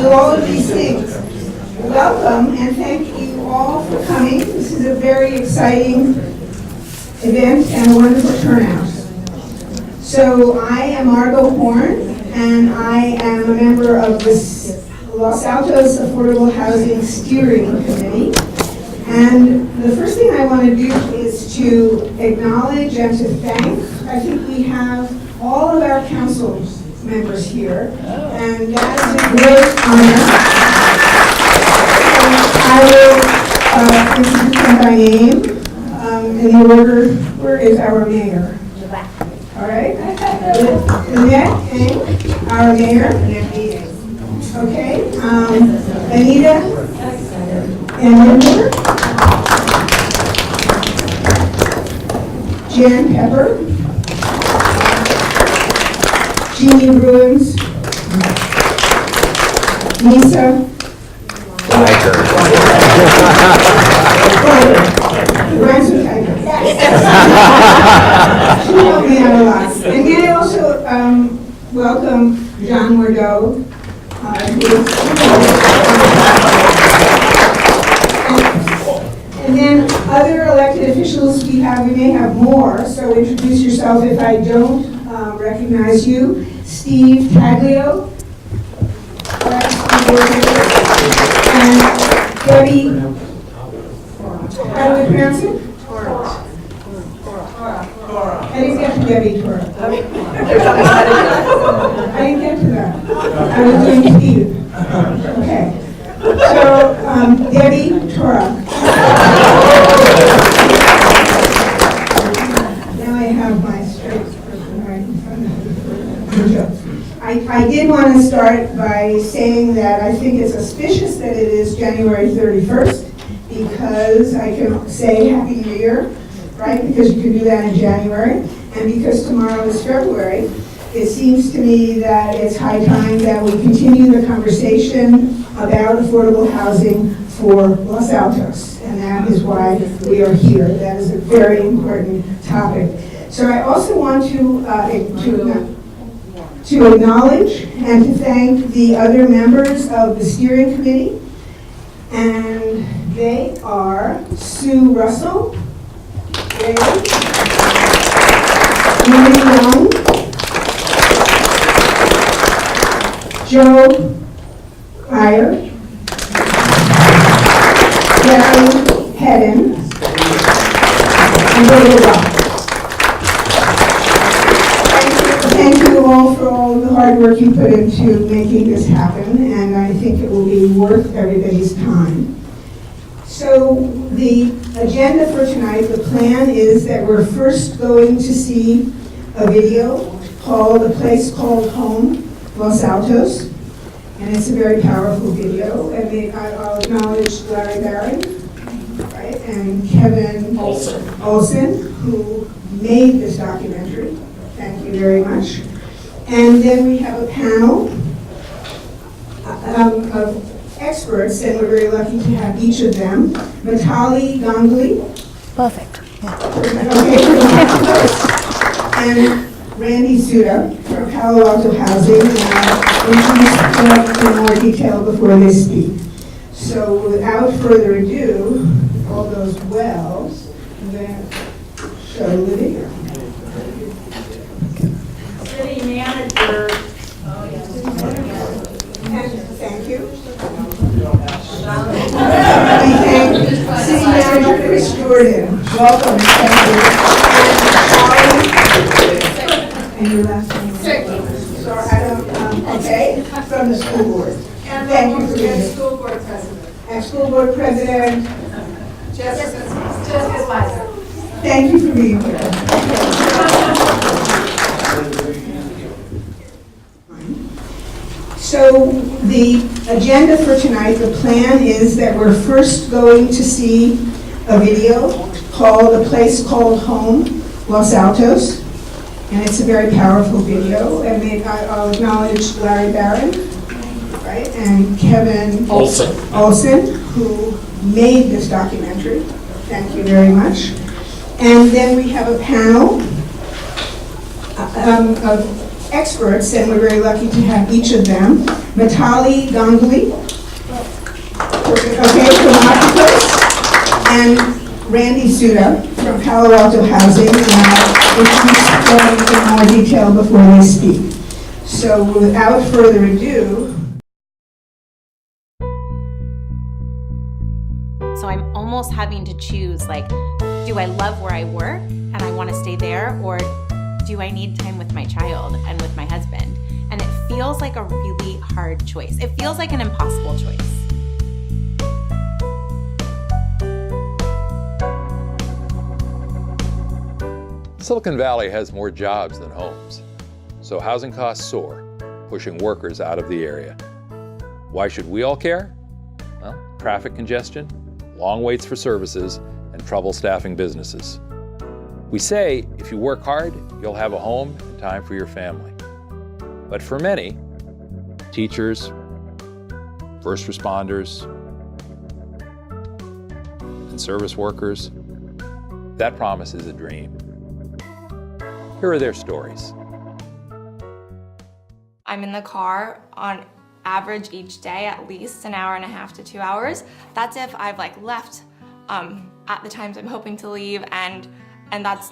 do all of these things. Welcome and thank you all for coming. This is a very exciting event and a wonderful turnout. So I am Margot Horn, and I am a member of the Los Altos Affordable Housing Steering Committee. And the first thing I want to do is to acknowledge and to thank. I think we have all of our council members here, and that is a great honor. I will introduce them by name in the order. Where is our mayor? All right. Annette Eng, our mayor. Okay. Anita Enringer. Jan Pepper. Jeannie Bruins. Lisa. Ransom Tiger. She helped me out a lot. And then I also welcome Jean Mordeau, and then other elected officials we may have more, so introduce yourself if I don't recognize you. Steve Taglio, and Debbie, how do we pronounce it? I didn't get to Debbie Tora. I didn't get to that. I was doing Steve. Okay. So, Debbie Tora. Now I have my straight person right in front of me. I did want to start by saying that I think it's auspicious that it is January 31st, because I can say Happy New Year, right? Because you can do that in January. And because tomorrow is February, it seems to me that it's high time that we continue the conversation about affordable housing for Los Altos. And that is why we are here. That is a very important topic. So I also want to acknowledge and to thank the other members of the steering committee. And they are Sue Russell, Mary Young, Joe Meyer, Gary Hedden, and Billy Rock. Thank you all for all the hard work you put into making this happen, and I think it will be worth everybody's time. So the agenda for tonight, the plan is that we're first going to see a video called A Place Called Home, Los Altos. And it's a very powerful video. And I'll acknowledge Larry Barron, right, and Kevin Olson, who made this documentary. Thank you very much. And then we have a panel of experts, and we're very lucky to have each of them. Mitali, Ganguly. Perfect. Yeah. And Randy Tsuda from Palo Alto Housing, and I'll introduce them in more detail before they speak. So without further ado, if all goes well, I'm going to show the video. City Manager. And thank you. We thank City Manager Chris Jordan. Welcome. Thank you. And your last name? Sorry, I don't, okay, from the school board. And Thank you for being the here. school board president. And school board president, Jessica Spicer. thank you for being here. So the agenda for tonight, the plan is that we're first going to see a video called A Place Called Home, Los Altos. And it's a very powerful video. And I'll acknowledge Larry Barron, right, and Kevin Olson, who made this documentary. Thank you very much. And then we have a panel of experts, and we're very lucky to have each of them. Mitali, Ganguly, okay, from Opticos, and Randy Tsuda from Palo Alto Housing. Introduce them in more detail before they speak. So without further ado. So I'm almost having to choose, like, do I love where I work and I want to stay there, or do I need time with my child and with my husband? And it feels like a really hard choice. It feels like an impossible choice. Silicon Valley has more jobs than homes, so housing costs soar, pushing workers out of the area. Why should we all care? Well, traffic congestion, long waits for services, and trouble staffing businesses. We say if you work hard, you'll have a home and time for your family. But for many, teachers, first responders, and service workers, that promise is a dream. Here are their stories. I'm in the car on average each day at least an hour and a half to 2 hours. That's if I've left at the times I'm hoping to leave, and that's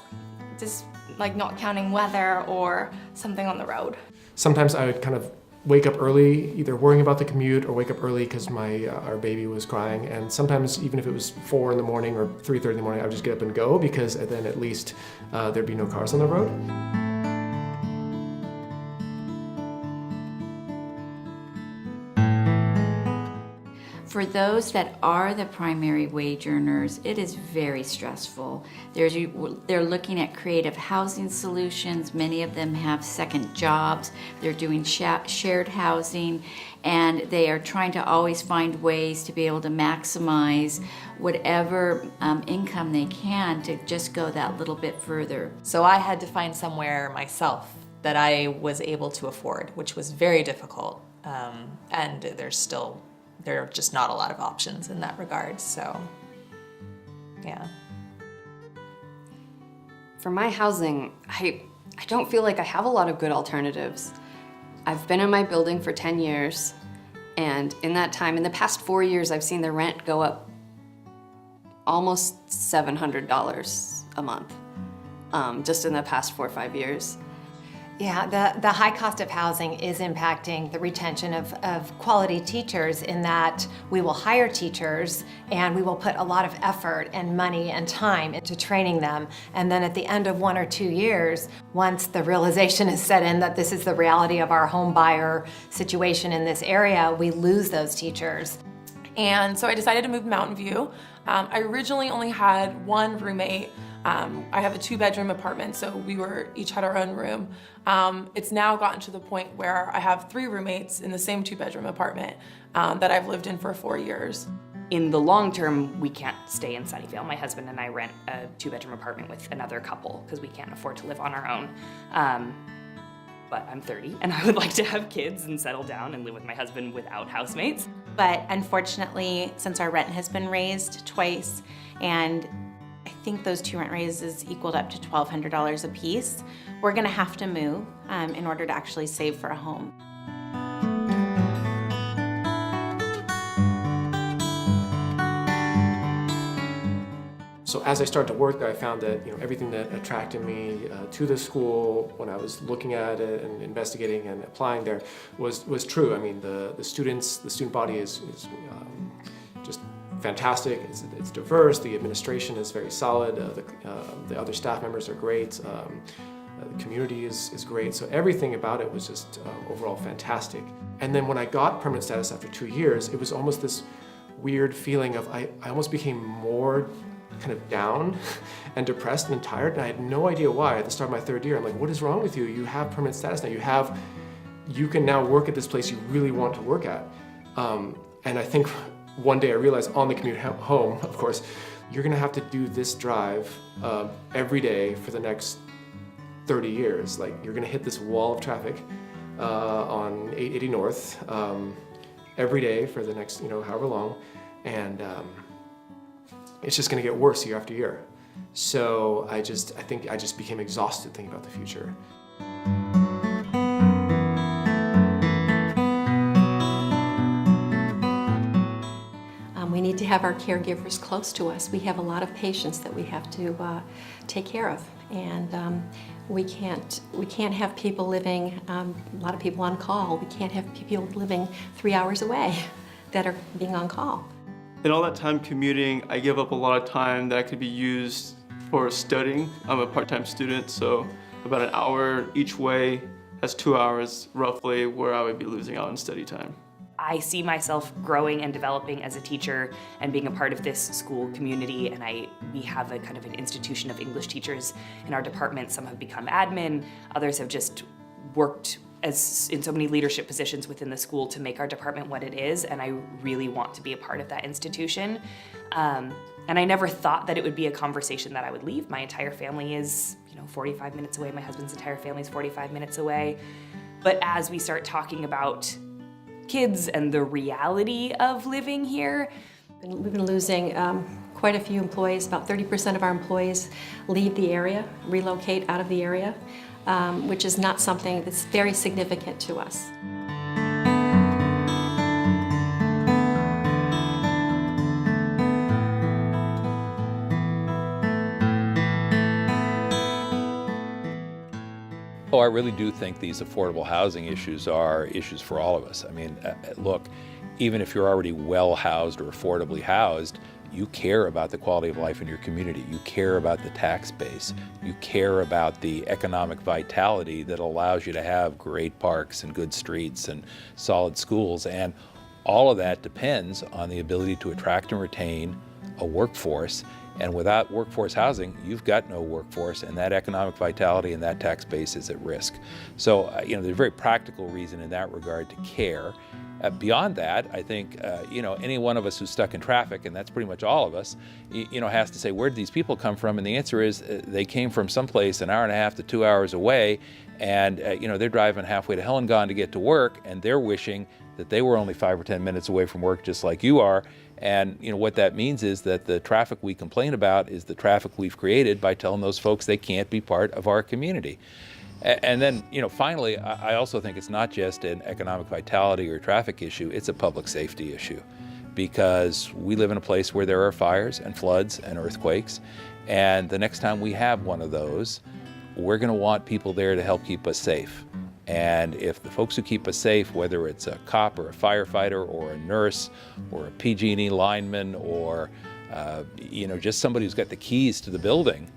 just not counting weather or something on the road. Sometimes I would kind of wake up early, either worrying about the commute or wake up early because our baby was crying. And sometimes even if it was 4 in the morning or 3:30 in the morning, I would just get up and go, because then at least there'd be no cars on the road. For those that are the primary wage earners, it is very stressful. They're looking at creative housing solutions. Many of them have second jobs. They're doing shared housing, and they are trying to always find ways to be able to maximize whatever income they can to just go that little bit further. So I had to find somewhere myself that I was able to afford, which was very difficult, and there are just not a lot of options in that regard, so yeah. For my housing, I don't feel like I have a lot of good alternatives. I've been in my building for 10 years, and in that time, in the past 4 years, I've seen the rent go up almost $700 a month, just in the past 4 or 5 years. Yeah, the high cost of housing is impacting the retention of quality teachers, in that we will hire teachers and we will put a lot of effort and money and time into training them. And then at the end of 1 or 2 years, once the realization is set in that this is the reality of our home buyer situation in this area, we lose those teachers. And so I decided to move to Mountain View. I originally only had one roommate. I have a 2-bedroom apartment, so we each had our own room. It's now gotten to the point where I have 3 roommates in the same 2-bedroom apartment that I've lived in for 4 years. In the long term, we can't stay in Sunnyvale. My husband and I rent a 2-bedroom apartment with another couple because we can't afford to live on our own. But I'm 30 and I would like to have kids and settle down and live with my husband without housemates. But unfortunately, since our rent has been raised twice, and I think those 2 rent raises equaled up to $1,200 a piece, we're gonna have to move in order to actually save for a home. So as I started to work there, I found that everything that attracted me to the school when I was looking at it and investigating and applying there was true. I mean, the student body is just fantastic. It's diverse. The administration is very solid. The other staff members are great. The community is great. So everything about it was just overall fantastic. And then when I got permanent status after 2 years, it was almost this weird feeling of I almost became more kind of down and depressed and tired, and I had no idea why. At the start of my 3rd year, I'm like, what is wrong with you? You have permanent status now. You can now work at this place you really want to work at. And I think one day I realized on the commute home, of course, you're gonna have to do this drive every day for the next 30 years. Like, you're gonna hit this wall of traffic on 880 North every day for the next, however long. And it's just gonna get worse year after year. So I think I just became exhausted thinking about the future. have our caregivers close to us. We have a lot of patients that we have to take care of, and we can't have people living, a lot of people on call. We can't have people living 3 hours away that are being on call. In all that time commuting, I give up a lot of time that could be used for studying. I'm a part-time student, so about an hour each way, that's 2 hours roughly where I would be losing out on study time. I see myself growing and developing as a teacher and being a part of this school community, and we have a kind of an institution of English teachers in our department. Some have become admin, others have just worked as in so many leadership positions within the school to make our department what it is, and I really want to be a part of that institution. And I never thought that it would be a conversation that I would leave. My entire family is 45 minutes away. My husband's entire family is 45 minutes away. But as we start talking about kids and the reality of living here, We've been losing quite a few employees. About 30% of our employees leave the area, relocate out of the area, which is not something that's very significant to us. Oh, I really do think these affordable housing issues are issues for all of us. I mean, look, even if you're already well housed or affordably housed, you care about the quality of life in your community. You care about the tax base. You care about the economic vitality that allows you to have great parks and good streets and solid schools. And all of that depends on the ability to attract and retain a workforce. And without workforce housing, you've got no workforce, and that economic vitality and that tax base is at risk. So, there's a very practical reason in that regard to care. Beyond that, I think, any one of us who's stuck in traffic, and that's pretty much all of us, has to say, where did these people come from? And the answer is they came from someplace an hour and a half to 2 hours away, and, they're driving halfway to hell and gone to get to work, and they're wishing that they were only 5 or 10 minutes away from work just like you are. And what that means is that the traffic we complain about is the traffic we've created by telling those folks they can't be part of our community. And then, finally, I also think it's not just an economic vitality or traffic issue, it's a public safety issue. Because we live in a place where there are fires and floods and earthquakes, and the next time we have one of those, we're going to want people there to help keep us safe. And if the folks who keep us safe, whether it's a cop or a firefighter or a nurse or a PG&E lineman or just somebody who's got the keys to the building,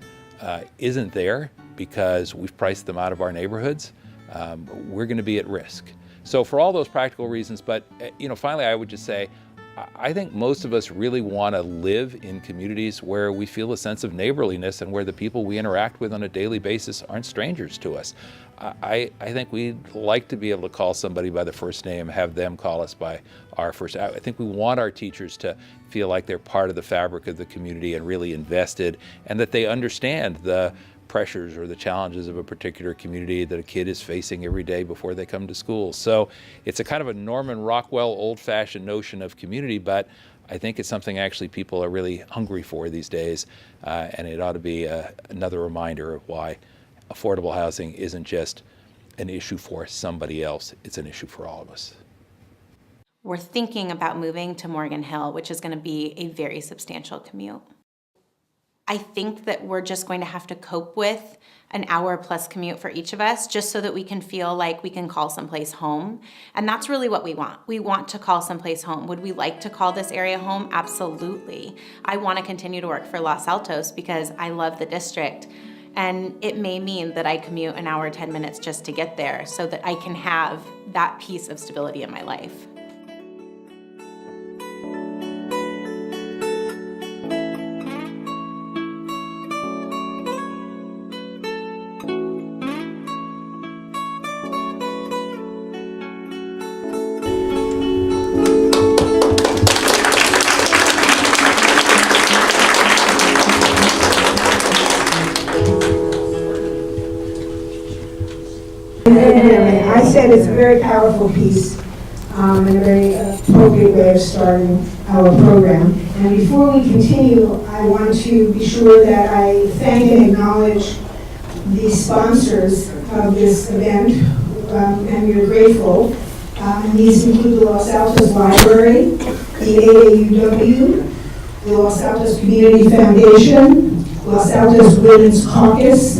isn't there because we've priced them out of our neighborhoods, we're going to be at risk. So for all those practical reasons, but finally I would just say, I think most of us really want to live in communities where we feel a sense of neighborliness and where the people we interact with on a daily basis aren't strangers to us. I think we'd like to be able to call somebody by the first name, have them call us by our first. I think we want our teachers to feel like they're part of the fabric of the community and really invested, and that they understand the pressures or the challenges of a particular community that a kid is facing every day before they come to school. So it's a kind of a Norman Rockwell old-fashioned notion of community, but I think it's something actually people are really hungry for these days, and it ought to be another reminder of why affordable housing isn't just an issue for somebody else, it's an issue for all of us. We're thinking about moving to Morgan Hill, which is going to be a very substantial commute. I think that we're just going to have to cope with an hour plus commute for each of us just so that we can feel like we can call someplace home. And that's really what we want. We want to call someplace home. Would we like to call this area home? Absolutely. I want to continue to work for Los Altos because I love the district. And it may mean that I commute an hour, 10 minutes just to get there so that I can have that piece of stability in my life. I said it's a very powerful piece and a very appropriate way of starting our program. And before we continue, I want to be sure that I thank and acknowledge the sponsors of this event, and we're grateful. And these include the Los Altos Library, the AAUW, the Los Altos Community Foundation, Los Altos Women's Caucus,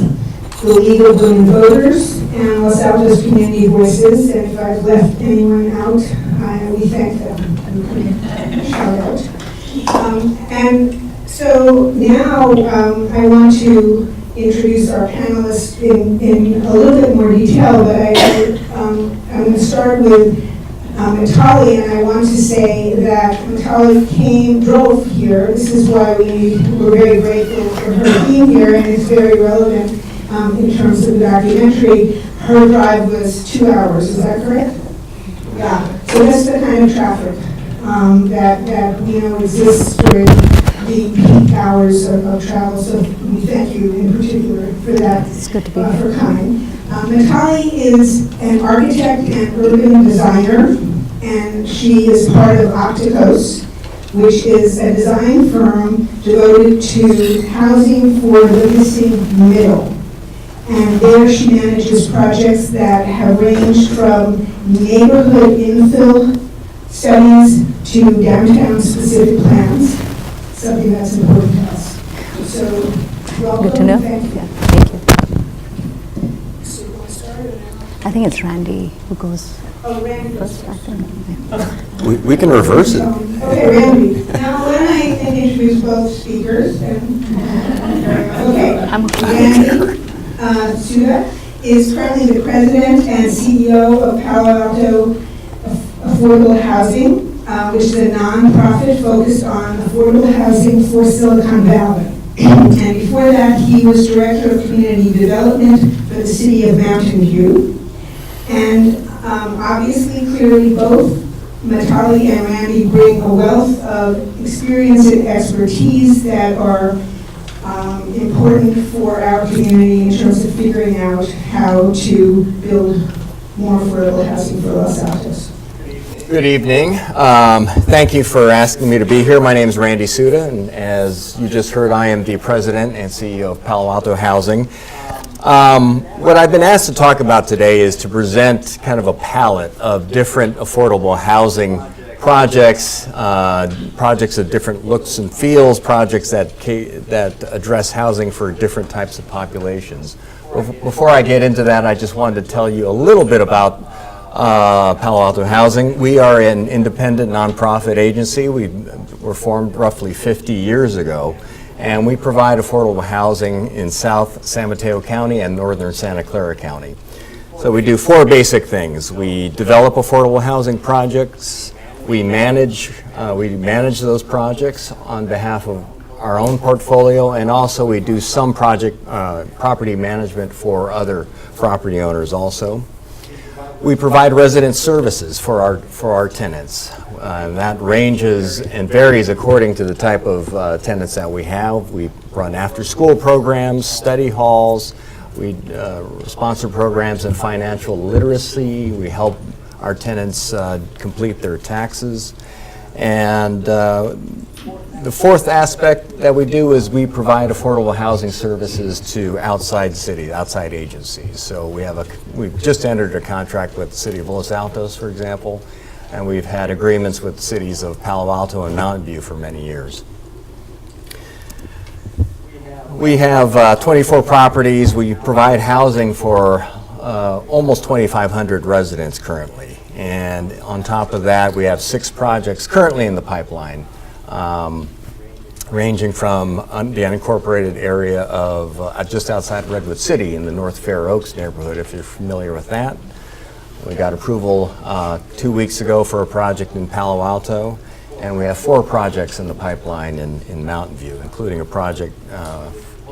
the League of Women Voters, and Los Altos Community Voices. And if I've left anyone out, we thank them. Shout out. And so now I want to introduce our panelists in a little bit more detail, but I'm going to start with Mitali, and I want to say that Mitali drove here. This is why we're very grateful for her being here, and it's very relevant in terms of the documentary. Her drive was 2 hours, is that correct? Yeah, so that's the kind of traffic that exists during the peak hours of travel. So we thank you in particular for that. It's good to be here. For coming. Mitali is an architect and urban designer, and she is part of Opticos, which is a design firm devoted to housing for the missing middle. And there she manages projects that have ranged from neighborhood infill studies to downtown-specific plans, something that's important to us. So, welcome. Good to know. Thank you. Yeah, thank you. So, you want to start? I think it's Randy who goes Oh, Randy. first. I think. We can reverse it. Okay, Randy. Now, why don't I introduce both speakers? Okay, Randy Tsuda is currently the president and CEO of Palo Alto Affordable Housing, which is a nonprofit focused on affordable housing for Silicon Valley. And before that, he was director of community development for the city of Mountain View. And obviously, clearly, both Mitali and Randy bring a wealth of experience and expertise that are important for our community in terms of figuring out how to build more affordable housing for Los Altos. Good evening. Thank you for asking me to be here. My name is Randy Tsuda, and as you just heard, I am the president and CEO of Palo Alto Housing. What I've been asked to talk about today is to present kind of a palette of different affordable housing projects, projects of different looks and feels, projects that address housing for different types of populations. Before I get into that, I just wanted to tell you a little bit about Palo Alto Housing. We are an independent nonprofit agency. We were formed roughly 50 years ago, and we provide affordable housing in South San Mateo County and Northern Santa Clara County. So we do four basic things. We develop affordable housing projects. We manage those projects on behalf of our own portfolio, and also we do some property management for other property owners also. We provide resident services for our tenants. That ranges and varies according to the type of tenants that we have. We run after-school programs, study halls. We sponsor programs in financial literacy. We help our tenants complete their taxes. And the fourth aspect that we do is we provide affordable housing services to outside agencies. So we've just entered a contract with the city of Los Altos, for example, and we've had agreements with the cities of Palo Alto and Mountain View for many years. We have 24 properties. We provide housing for almost 2,500 residents currently. And on top of that, we have 6 projects currently in the pipeline, ranging from the unincorporated area of just outside Redwood City in the North Fair Oaks neighborhood, if you're familiar with that. We got approval 2 weeks ago for a project in Palo Alto, and we have 4 projects in the pipeline in Mountain View, including a project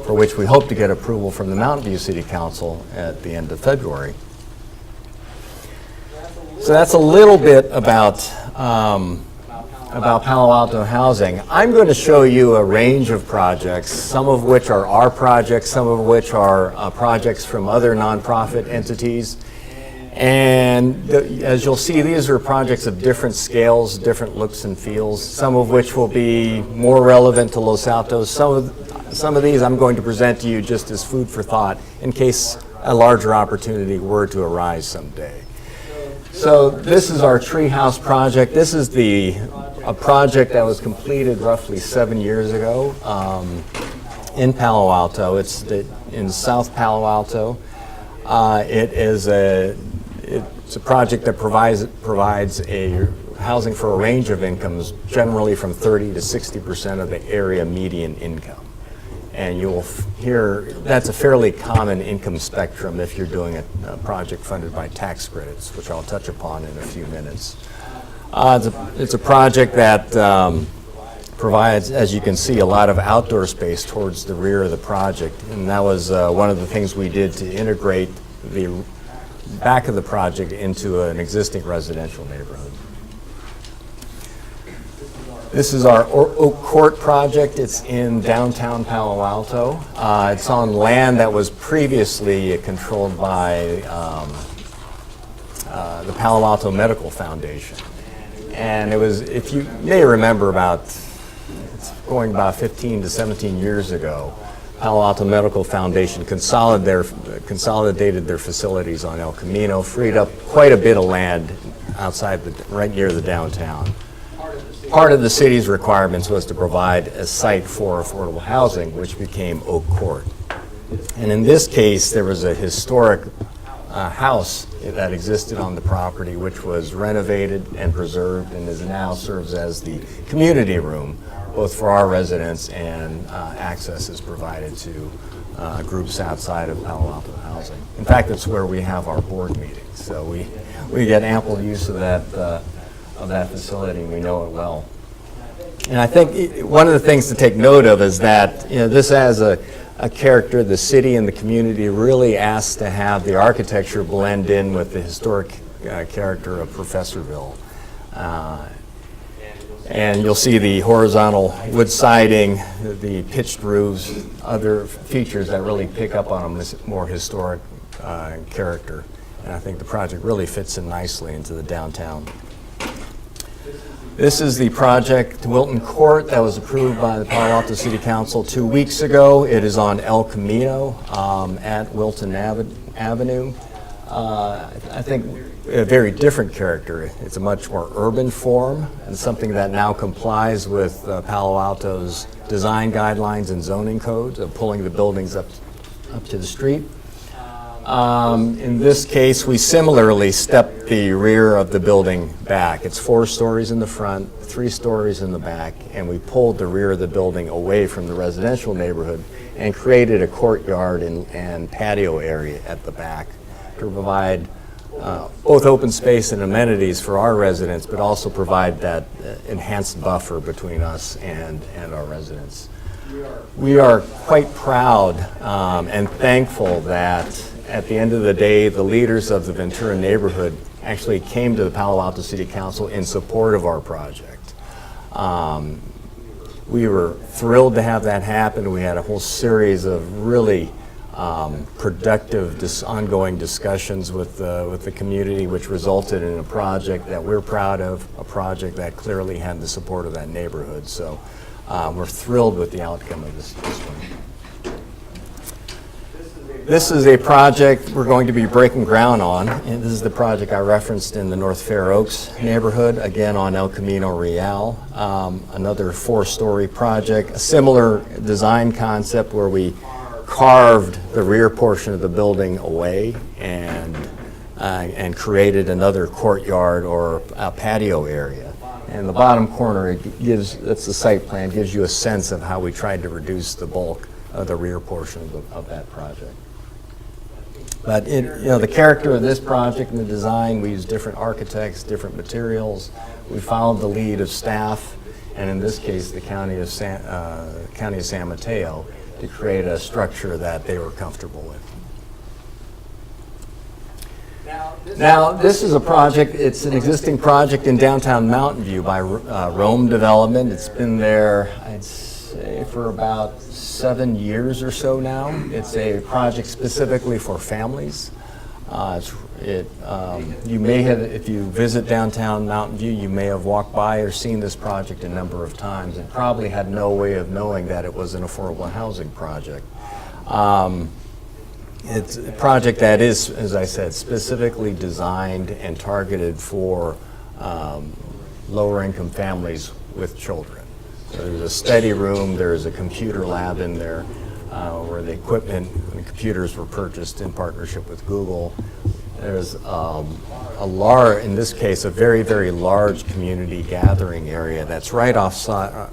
for which we hope to get approval from the Mountain View City Council at the end of February. So that's a little bit about Palo Alto Housing. I'm going to show you a range of projects, some of which are our projects, some of which are projects from other nonprofit entities. And as you'll see, these are projects of different scales, different looks and feels, some of which will be more relevant to Los Altos. Some of these I'm going to present to you just as food for thought in case a larger opportunity were to arise someday. So this is our treehouse project. This is a project that was completed roughly 7 years ago in Palo Alto. It's in South Palo Alto. It's a project that provides a housing for a range of incomes, generally from 30 to 60% of the area median income. And you'll hear that's a fairly common income spectrum if you're doing a project funded by tax credits, which I'll touch upon in a few minutes. It's a project that provides, as you can see, a lot of outdoor space towards the rear of the project. And that was one of the things we did to integrate the back of the project into an existing residential neighborhood. This is our Oak Court project. It's in downtown Palo Alto. It's on land that was previously controlled by the Palo Alto Medical Foundation. And it was, if you may remember, it's going about 15 to 17 years ago, Palo Alto Medical Foundation consolidated their facilities on El Camino, freed up quite a bit of land outside, right near the downtown. Part of the city's requirements was to provide a site for affordable housing, which became Oak Court. And in this case, there was a historic house that existed on the property, which was renovated and preserved and now serves as the community room, both for our residents, and access is provided to groups outside of Palo Alto housing. In fact, it's where we have our board meetings, so we get ample use of that facility, and we know it well. And I think one of the things to take note of is that this has a character. The city and the community really asked to have the architecture blend in with the historic character of Professorville. And you'll see the horizontal wood siding, the pitched roofs, other features that really pick up on a more historic character. And I think the project really fits in nicely into the downtown. This is the project Wilton Court that was approved by the Palo Alto City Council 2 weeks ago. It is on El Camino at Wilton Avenue. I think a very different character. It's a much more urban form and something that now complies with Palo Alto's design guidelines and zoning codes of pulling the buildings up to the street. In this case, we similarly stepped the rear of the building back. It's 4 stories in the front, 3 stories in the back, and we pulled the rear of the building away from the residential neighborhood and created a courtyard and patio area at the back to provide both open space and amenities for our residents, but also provide that enhanced buffer between us and our residents. We are quite proud and thankful that at the end of the day, the leaders of the Ventura neighborhood actually came to the Palo Alto City Council in support of our project. We were thrilled to have that happen. We had a whole series of really productive ongoing discussions with the community, which resulted in a project that we're proud of, a project that clearly had the support of that neighborhood. So we're thrilled with the outcome of this one. This is a project we're going to be breaking ground on. And this is the project I referenced in the North Fair Oaks neighborhood, again on El Camino Real. Another 4-story project, a similar design concept where we carved the rear portion of the building away and created another courtyard or a patio area. And the bottom corner, that's the site plan, gives you a sense of how we tried to reduce the bulk of the rear portion of that project. But the character of this project and the design, we used different architects, different materials. We followed the lead of staff, and in this case, the County of San Mateo, to create a structure that they were comfortable with. Now, this is a project, it's an existing project in downtown Mountain View by Rome Development. It's been there, I'd say, for about 7 years or so now. It's a project specifically for families. You may have, if you visit downtown Mountain View, you may have walked by or seen this project a number of times and probably had no way of knowing that it was an affordable housing project. It's a project that is, as I said, specifically designed and targeted for lower income families with children. So there's a study room, there's a computer lab in there where the equipment and the computers were purchased in partnership with Google. There's in this case, a very, very large community gathering area that's right outside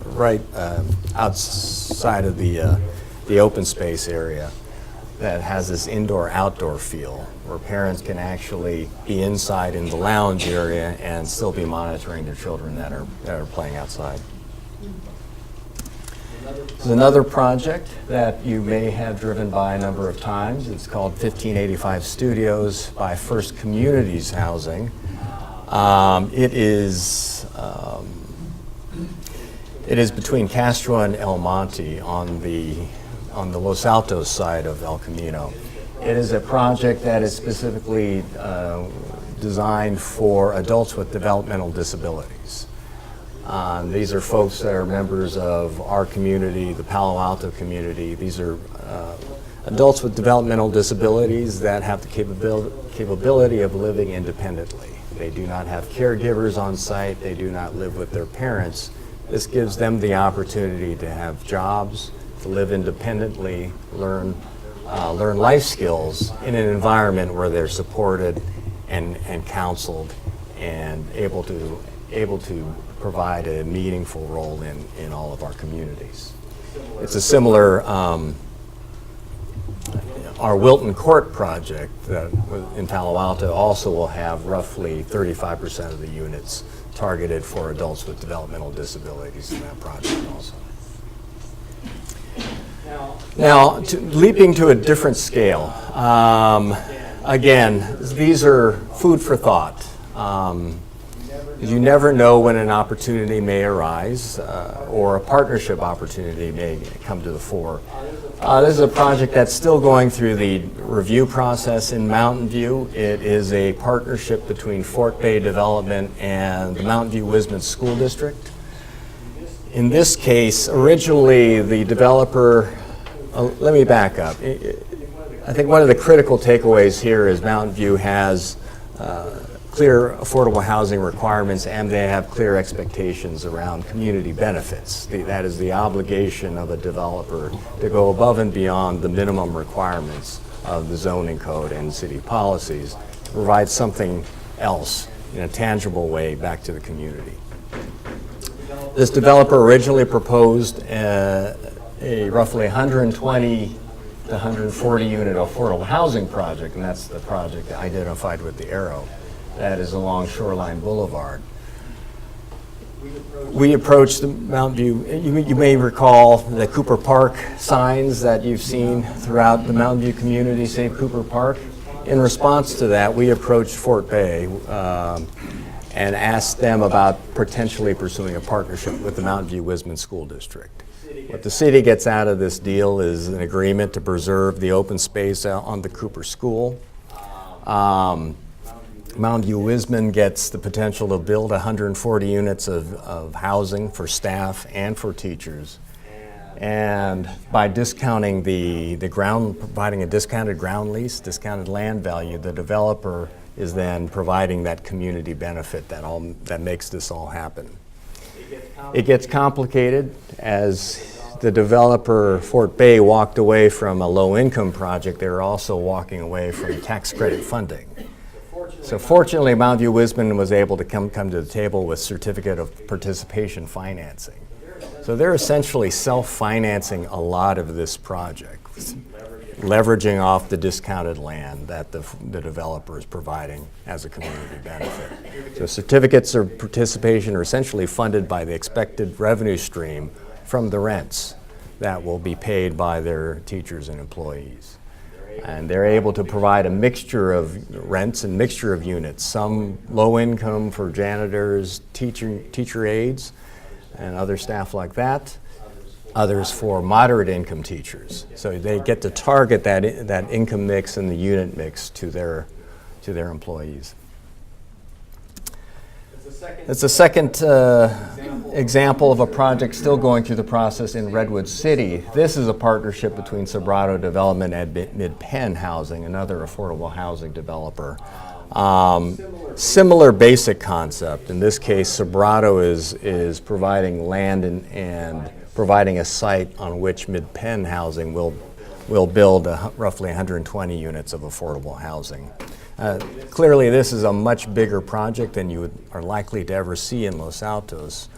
of the open space area that has this indoor-outdoor feel where parents can actually be inside in the lounge area and still be monitoring their children that are playing outside. This is another project that you may have driven by a number of times. It's called 1585 Studios by First Communities Housing. It is between Castro and El Monte on the Los Altos side of El Camino. It is a project that is specifically designed for adults with developmental disabilities. These are folks that are members of our community, the Palo Alto community. These are adults with developmental disabilities that have the capability of living independently. They do not have caregivers on site. They do not live with their parents. This gives them the opportunity to have jobs, to live independently, learn life skills in an environment where they're supported and counseled and able to provide a meaningful role in all of our communities. It's a similar, our Wilton Court project in Palo Alto also will have roughly 35% of the units targeted for adults with developmental disabilities in that project also. Now, leaping to a different scale, again, these are food for thought. You never know when an opportunity may arise or a partnership opportunity may come to the fore. This is a project that's still going through the review process in Mountain View. It is a partnership between Fort Bay Development and the Mountain View Wisman School District. In this case, originally the developer, let me back up. I think one of the critical takeaways here is Mountain View has clear affordable housing requirements and they have clear expectations around community benefits. That is the obligation of a developer to go above and beyond the minimum requirements of the zoning code and city policies to provide something else in a tangible way back to the community. This developer originally proposed a roughly 120 to 140 unit affordable housing project, and that's the project identified with the arrow. That is along Shoreline Boulevard. We approached the Mountain View, you may recall the Cooper Park signs that you've seen throughout the Mountain View community, say Cooper Park. In response to that, we approached Fort Bay and asked them about potentially pursuing a partnership with the Mountain View Wisman School District. What the city gets out of this deal is an agreement to preserve the open space on the Cooper School. Mountain View Wisman gets the potential to build 140 units of housing for staff and for teachers. And by discounting the ground, providing a discounted ground lease, discounted land value, the developer is then providing that community benefit that makes this all happen. It gets complicated as the developer, Fort Bay, walked away from a low-income project. They were also walking away from tax credit funding. So fortunately, Mountain View Wisman was able to come to the table with certificate of participation financing. So they're essentially self-financing a lot of this project, leveraging off the discounted land that the developer is providing as a community benefit. So certificates of participation are essentially funded by the expected revenue stream from the rents that will be paid by their teachers and employees. And they're able to provide a mixture of rents and mixture of units, some low income for janitors, teacher aides, and other staff like that, others for moderate income teachers. So they get to target that income mix and the unit mix to their employees. It's the second example of a project still going through the process in Redwood City. This is a partnership between Sobrato Development and Mid-Penn Housing, another affordable housing developer. Similar basic concept. In this case, Sobrato is providing land and providing a site on which Mid-Penn Housing will build roughly 120 units of affordable housing. Clearly, this is a much bigger project than you are likely to ever see in Los Altos,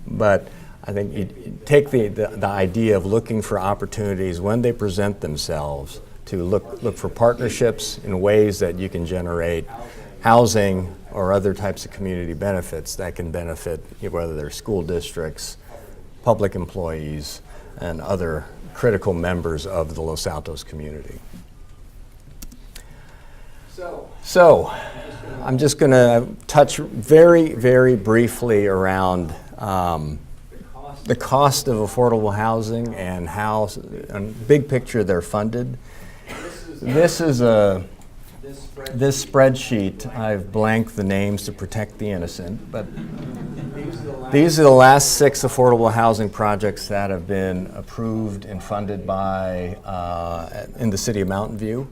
but I think you take the idea of looking for opportunities when they present themselves to look for partnerships in ways that you can generate housing or other types of community benefits that can benefit whether they're school districts, public employees, and other critical members of the Los Altos community. So, I'm just going to touch very, very briefly around the cost of affordable housing and how, in big picture, they're funded. This spreadsheet, I've blanked the names to protect the innocent, but these are the last 6 affordable housing projects that have been approved and funded by in the city of Mountain View.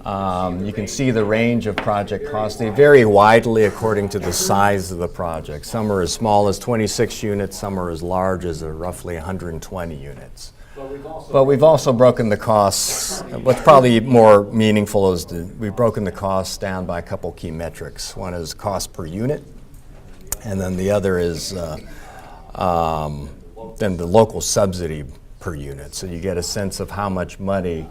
You can see the range of project costs. They vary widely according to the size of the project. Some are as small as 26 units, some are as large as roughly 120 units. But we've also broken the costs. What's probably more meaningful is we've broken the costs down by a couple key metrics. One is cost per unit, and then the other is then the local subsidy per unit. So you get a sense of how much money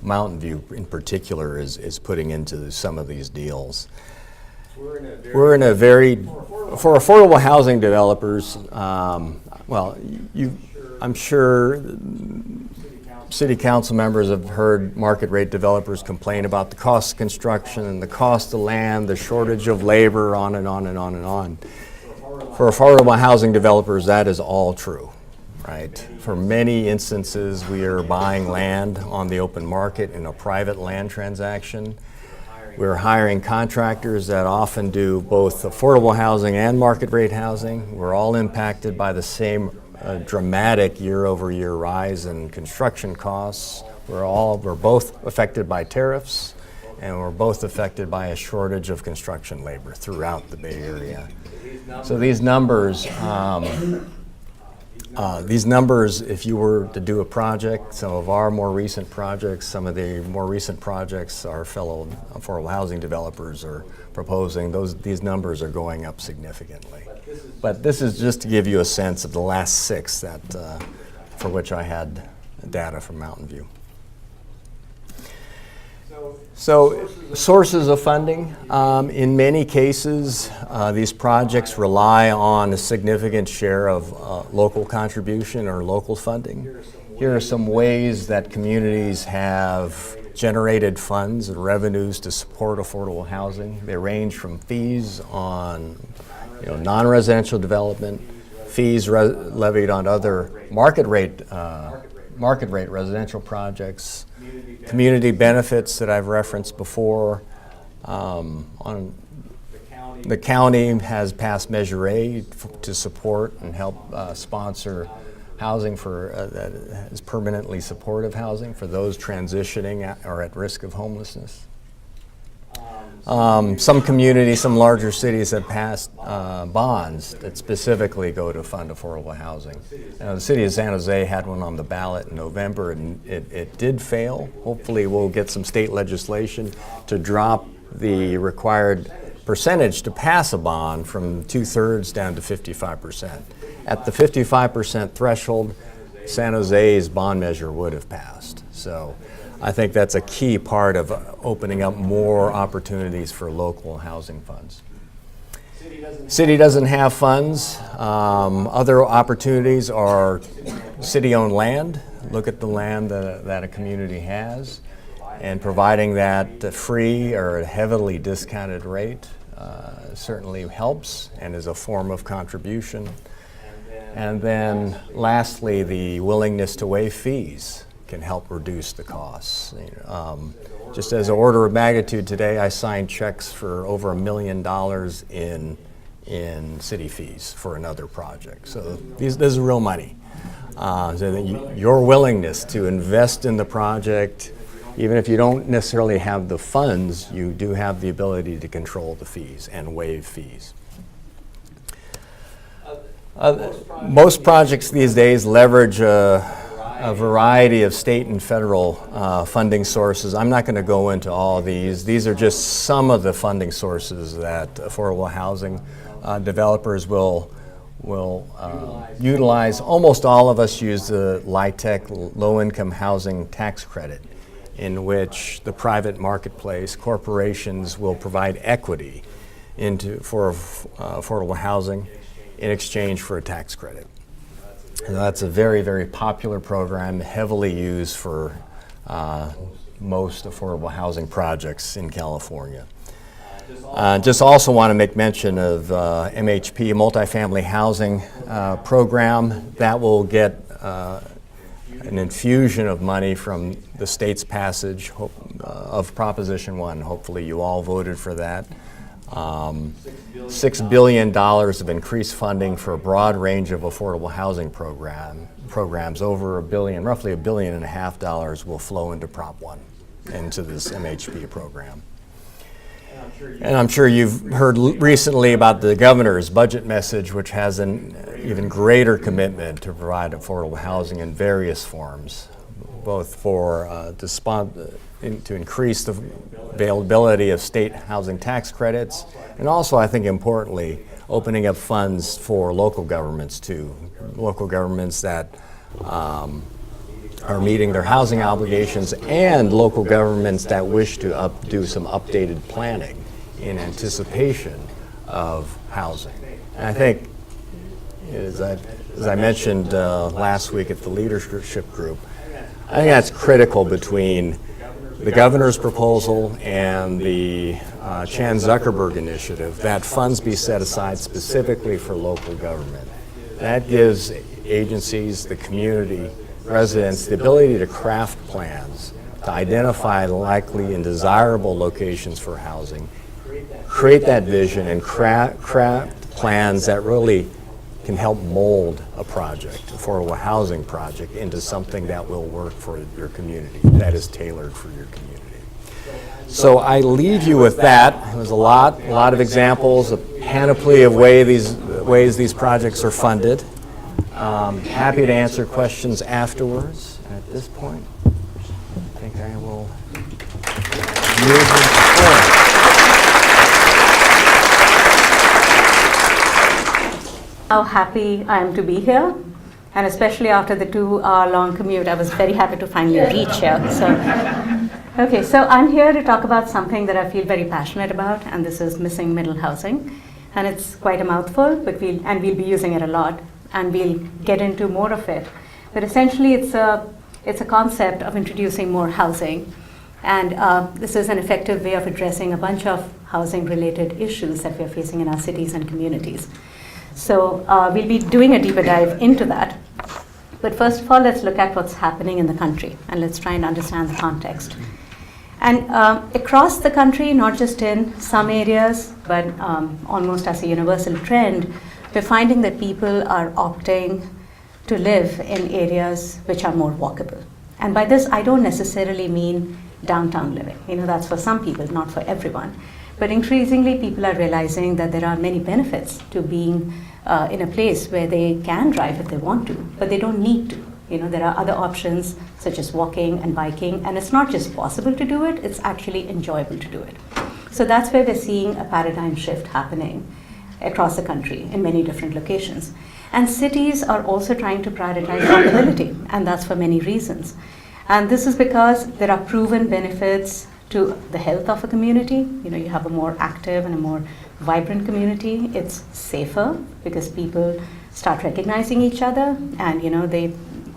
Mountain View in particular is putting into some of these deals. We're in a very, for affordable housing developers, I'm sure city council members have heard market rate developers complain about the cost of construction and the cost of land, the shortage of labor, on and on and on and on. For affordable housing developers, that is all true. Right. For many instances, we are buying land on the open market in a private land transaction. We're hiring contractors that often do both affordable housing and market rate housing. We're all impacted by the same dramatic year-over-year rise in construction costs. We're both affected by tariffs, and we're both affected by a shortage of construction labor throughout the Bay Area. So these numbers, if you were to do a project, some of our more recent projects, some of the more recent projects our fellow affordable housing developers are proposing, these numbers are going up significantly. But this is just to give you a sense of the last 6 for which I had data from Mountain View. So sources of funding, in many cases, these projects rely on a significant share of local contribution or local funding. Here are some ways that communities have generated funds and revenues to support affordable housing. They range from fees on non-residential development, fees levied on other market rate residential projects, community benefits that I've referenced before. The county has passed Measure A to support and help sponsor housing that is permanently supportive housing for those transitioning or at risk of homelessness. Some communities, some larger cities have passed bonds that specifically go to fund affordable housing. The city of San Jose had one on the ballot in November, and it did fail. Hopefully we'll get some state legislation to drop the required percentage to pass a bond from 2/3 down to 55%. At the 55% threshold, San Jose's bond measure would have passed. So I think that's a key part of opening up more opportunities for local housing funds. City doesn't have funds. Other opportunities are city-owned land. Look at the land that a community has, and providing that free or a heavily discounted rate certainly helps and is a form of contribution. And then lastly, the willingness to waive fees can help reduce the costs. Just as an order of magnitude, today I signed checks for over $1 million in in city fees for another project. So this is real money. So that your willingness to invest in the project, even if you don't necessarily have the funds, you do have the ability to control the fees and waive fees. Most projects these days leverage a variety of state and federal funding sources. I'm not going to go into all these. These are just some of the funding sources that affordable housing developers will utilize. Almost all of us use the LIHTC, low-income housing tax credit, in which the private marketplace, corporations will provide equity for affordable housing in exchange for a tax credit. And that's a very, very popular program, heavily used for most affordable housing projects in California. Just also want to make mention of MHP, multifamily housing program. That will get an infusion of money from the state's passage of Proposition 1. Hopefully you all voted for that. $6 billion of increased funding for a broad range of affordable housing programs. Over $1 billion, roughly $1.5 billion will flow into Prop 1, into this MHP program. And I'm sure you've heard recently about the governor's budget message, which has an even greater commitment to provide affordable housing in various forms, both for to increase the availability of state housing tax credits, and also, I think importantly, opening up funds for local governments too. Local governments that are meeting their housing obligations, and local governments that wish to do some updated planning in anticipation of housing. And I think, as I mentioned last week at the leadership group, I think that's critical between the governor's proposal and the Chan Zuckerberg initiative, that funds be set aside specifically for local government. That gives agencies, the community, residents, the ability to craft plans, to identify likely and desirable locations for housing, create that vision, and craft plans that really can help mold a project, affordable housing project, into something that will work for your community, that is tailored for your community. So I leave you with that. There's a lot of examples, a panoply of ways these projects are funded. Happy to answer questions afterwards. At this point, I think I will move forward. How happy I am to be here, and especially after the 2-hour-long commute, I was very happy to finally reach here. So I'm here to talk about something that I feel very passionate about, and this is missing middle housing. And it's quite a mouthful, but we'll be using it a lot, and we'll get into more of it. But essentially, it's a concept of introducing more housing, and this is an effective way of addressing a bunch of housing-related issues that we're facing in our cities and communities. So we'll be doing a deeper dive into that. But first of all, let's look at what's happening in the country, and let's try and understand the context. And across the country, not just in some areas, but almost as a universal trend, we're finding that people are opting to live in areas which are more walkable. And by this, I don't necessarily mean downtown living. That's for some people, not for everyone. But increasingly, people are realizing that there are many benefits to being in a place where they can drive if they want to, but they don't need to. There are other options such as walking and biking, and it's not just possible to do it, it's actually enjoyable to do it. So that's where we're seeing a paradigm shift happening across the country in many different locations. And cities are also trying to prioritize walkability, and that's for many reasons. And this is because there are proven benefits to the health of a community. You have a more active and a more vibrant community. It's safer because people start recognizing each other, and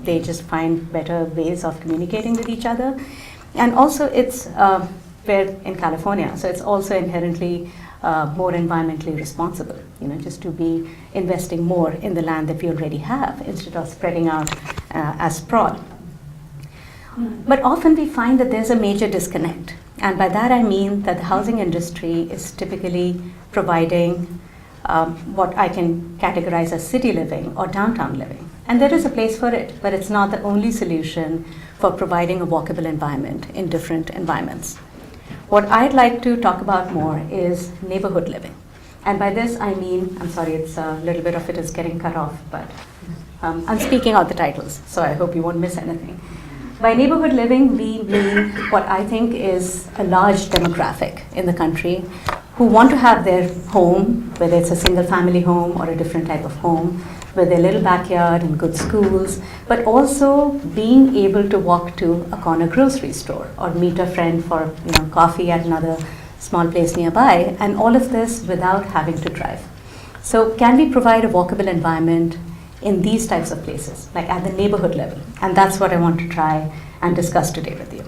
they just find better ways of communicating with each other. And also it's, we're in California, so it's also inherently more environmentally responsible, just to be investing more in the land that we already have instead of spreading out as sprawl. But often we find that there's a major disconnect. And by that I mean that the housing industry is typically providing what I can categorize as city living or downtown living. And there is a place for it, but it's not the only solution for providing a walkable environment in different environments. What I'd like to talk about more is neighborhood living. And by this I mean, I'm sorry, it's a little bit of it is getting cut off, but I'm speaking out the titles, so I hope you won't miss anything. By neighborhood living, we mean what I think is a large demographic in the country who want to have their home, whether it's a single family home or a different type of home, with their little backyard and good schools, but also being able to walk to a corner grocery store or meet a friend for coffee at another small place nearby, and all of this without having to drive. So can we provide a walkable environment in these types of places, like at the neighborhood level? And that's what I want to try and discuss today with you.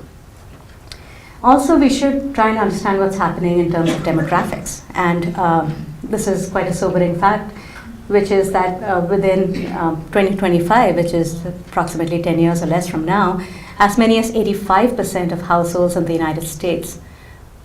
Also, we should try and understand what's happening in terms of demographics. And this is quite a sobering fact, which is that within 2025, which is approximately 10 years or less from now, as many as 85% of households in the United States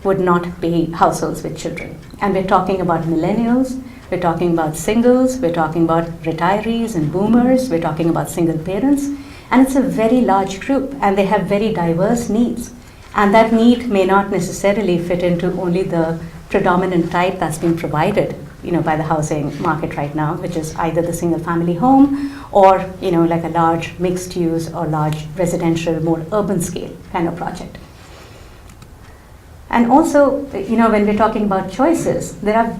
would not be households with children. And we're talking about millennials, we're talking about singles, we're talking about retirees and boomers, we're talking about single parents, and it's a very large group, and they have very diverse needs. And that need may not necessarily fit into only the predominant type that's being provided by the housing market right now, which is either the single family home or like a large mixed use or large residential, more urban scale kind of project. And also, when we're talking about choices, there are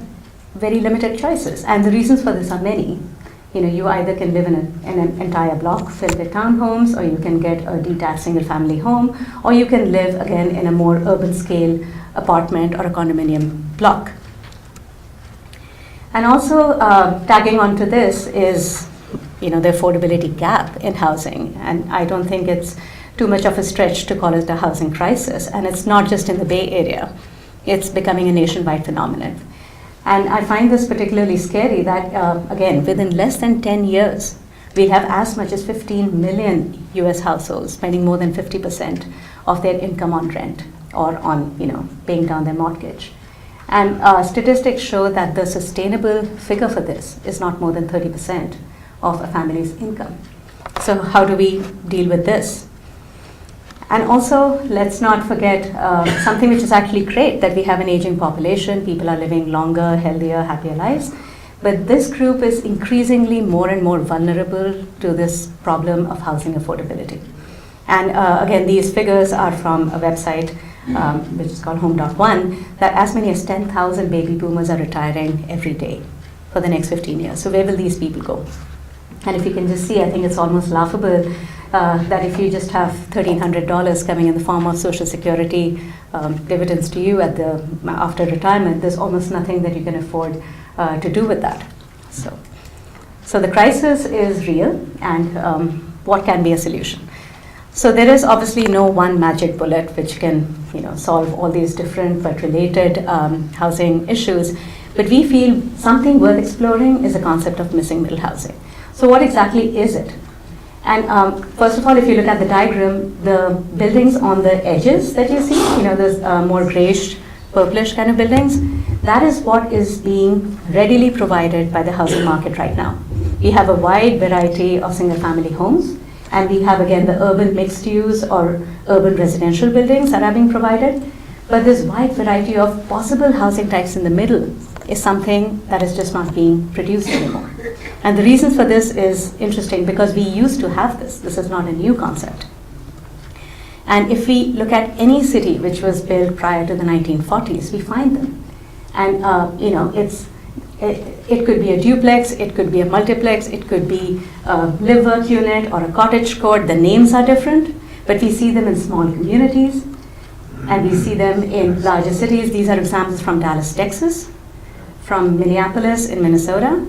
very limited choices, and the reasons for this are many. You either can live in an entire block filled with townhomes, or you can get a detached single family home, or you can live again in a more urban scale apartment or a condominium block. And also tagging onto this is the affordability gap in housing, and I don't think it's too much of a stretch to call it a housing crisis. And it's not just in the Bay Area, it's becoming a nationwide phenomenon. And I find this particularly scary that, again, within less than 10 years, we have as much as 15 million US households spending more than 50% of their income on rent or on paying down their mortgage. And statistics show that the sustainable figure for this is not more than 30% of a family's income. So how do we deal with this? And also, let's not forget something which is actually great, that we have an aging population, people are living longer, healthier, happier lives. But this group is increasingly more and more vulnerable to this problem of housing affordability. And again, these figures are from a website which is called Home.one, that as many as 10,000 baby boomers are retiring every day for the next 15 years. So where will these people go? And if you can just see, I think it's almost laughable that if you just have $1,300 coming in the form of Social Security dividends to you after retirement, there's almost nothing that you can afford to do with that. So the crisis is real, and what can be a solution? So there is obviously no one magic bullet which can solve all these different but related housing issues, but we feel something worth exploring is the concept of missing middle housing. So what exactly is it? And first of all, if you look at the diagram, the buildings on the edges that you see, those more grayish, purplish kind of buildings, that is what is being readily provided by the housing market right now. We have a wide variety of single family homes, and we have again the urban mixed use or urban residential buildings that are being provided. But this wide variety of possible housing types in the middle is something that is just not being produced anymore. And the reasons for this is interesting because we used to have this. This is not a new concept. And if we look at any city which was built prior to the 1940s, we find them. And it could be a duplex, it could be a multiplex, it could be a live work unit or a cottage court. The names are different, but we see them in small communities, and we see them in larger cities. These are examples from Dallas, Texas, from Minneapolis in Minnesota.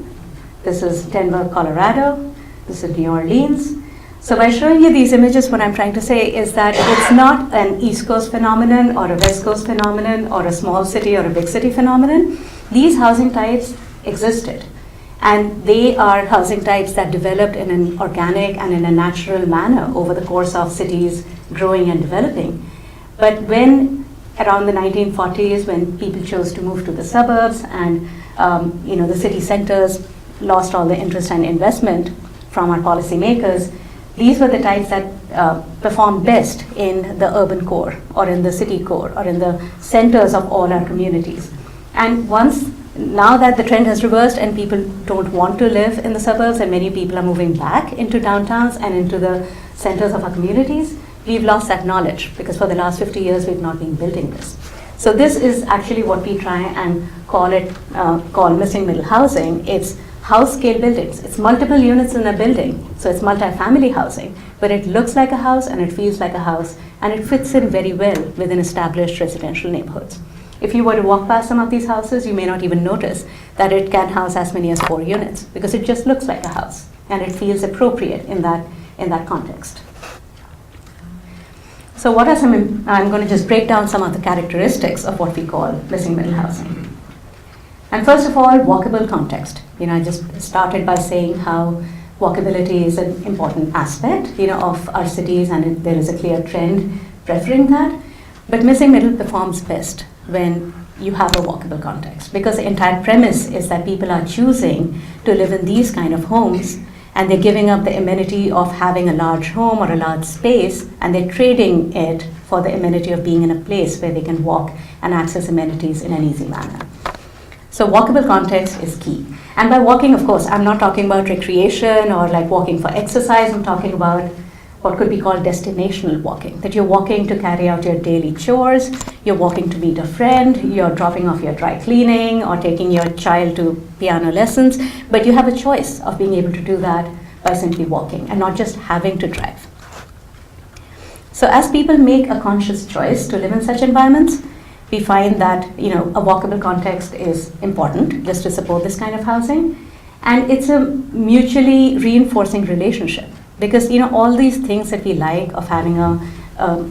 This is Denver, Colorado. This is New Orleans. So by showing you these images, what I'm trying to say is that it's not an East Coast phenomenon or a West Coast phenomenon or a small city or a big city phenomenon. These housing types existed, and they are housing types that developed in an organic and in a natural manner over the course of cities growing and developing. But when around the 1940s, when people chose to move to the suburbs and the city centers lost all the interest and investment from our policymakers, these were the types that performed best in the urban core or in the city core or in the centers of all our communities. And now that the trend has reversed and people don't want to live in the suburbs and many people are moving back into downtowns and into the centers of our communities, we've lost that knowledge because for the last 50 years we've not been building this. So this is actually what we try and call missing middle housing. It's house scale buildings. It's multiple units in a building, so it's multi-family housing, but it looks like a house and it feels like a house and it fits in very well within established residential neighborhoods. If you were to walk past some of these houses, you may not even notice that it can house as many as 4 units because it just looks like a house and it feels appropriate in that context. So what are I'm going to just break down some of the characteristics of what we call missing middle housing. And first of all, walkable context. I just started by saying how walkability is an important aspect, of our cities, and there is a clear trend preferring that. But missing middle performs best when you have a walkable context, because the entire premise is that people are choosing to live in these kind of homes and they're giving up the amenity of having a large home or a large space, and they're trading it for the amenity of being in a place where they can walk and access amenities in an easy manner. So walkable context is key. And by walking, of course, I'm not talking about recreation or like walking for exercise. I'm talking about what could be called destinational walking, that you're walking to carry out your daily chores, you're walking to meet a friend, you're dropping off your dry cleaning or taking your child to piano lessons, but you have a choice of being able to do that by simply walking and not just having to drive. So as people make a conscious choice to live in such environments, we find that a walkable context is important just to support this kind of housing, and it's a mutually reinforcing relationship. Because all these things that we like of having a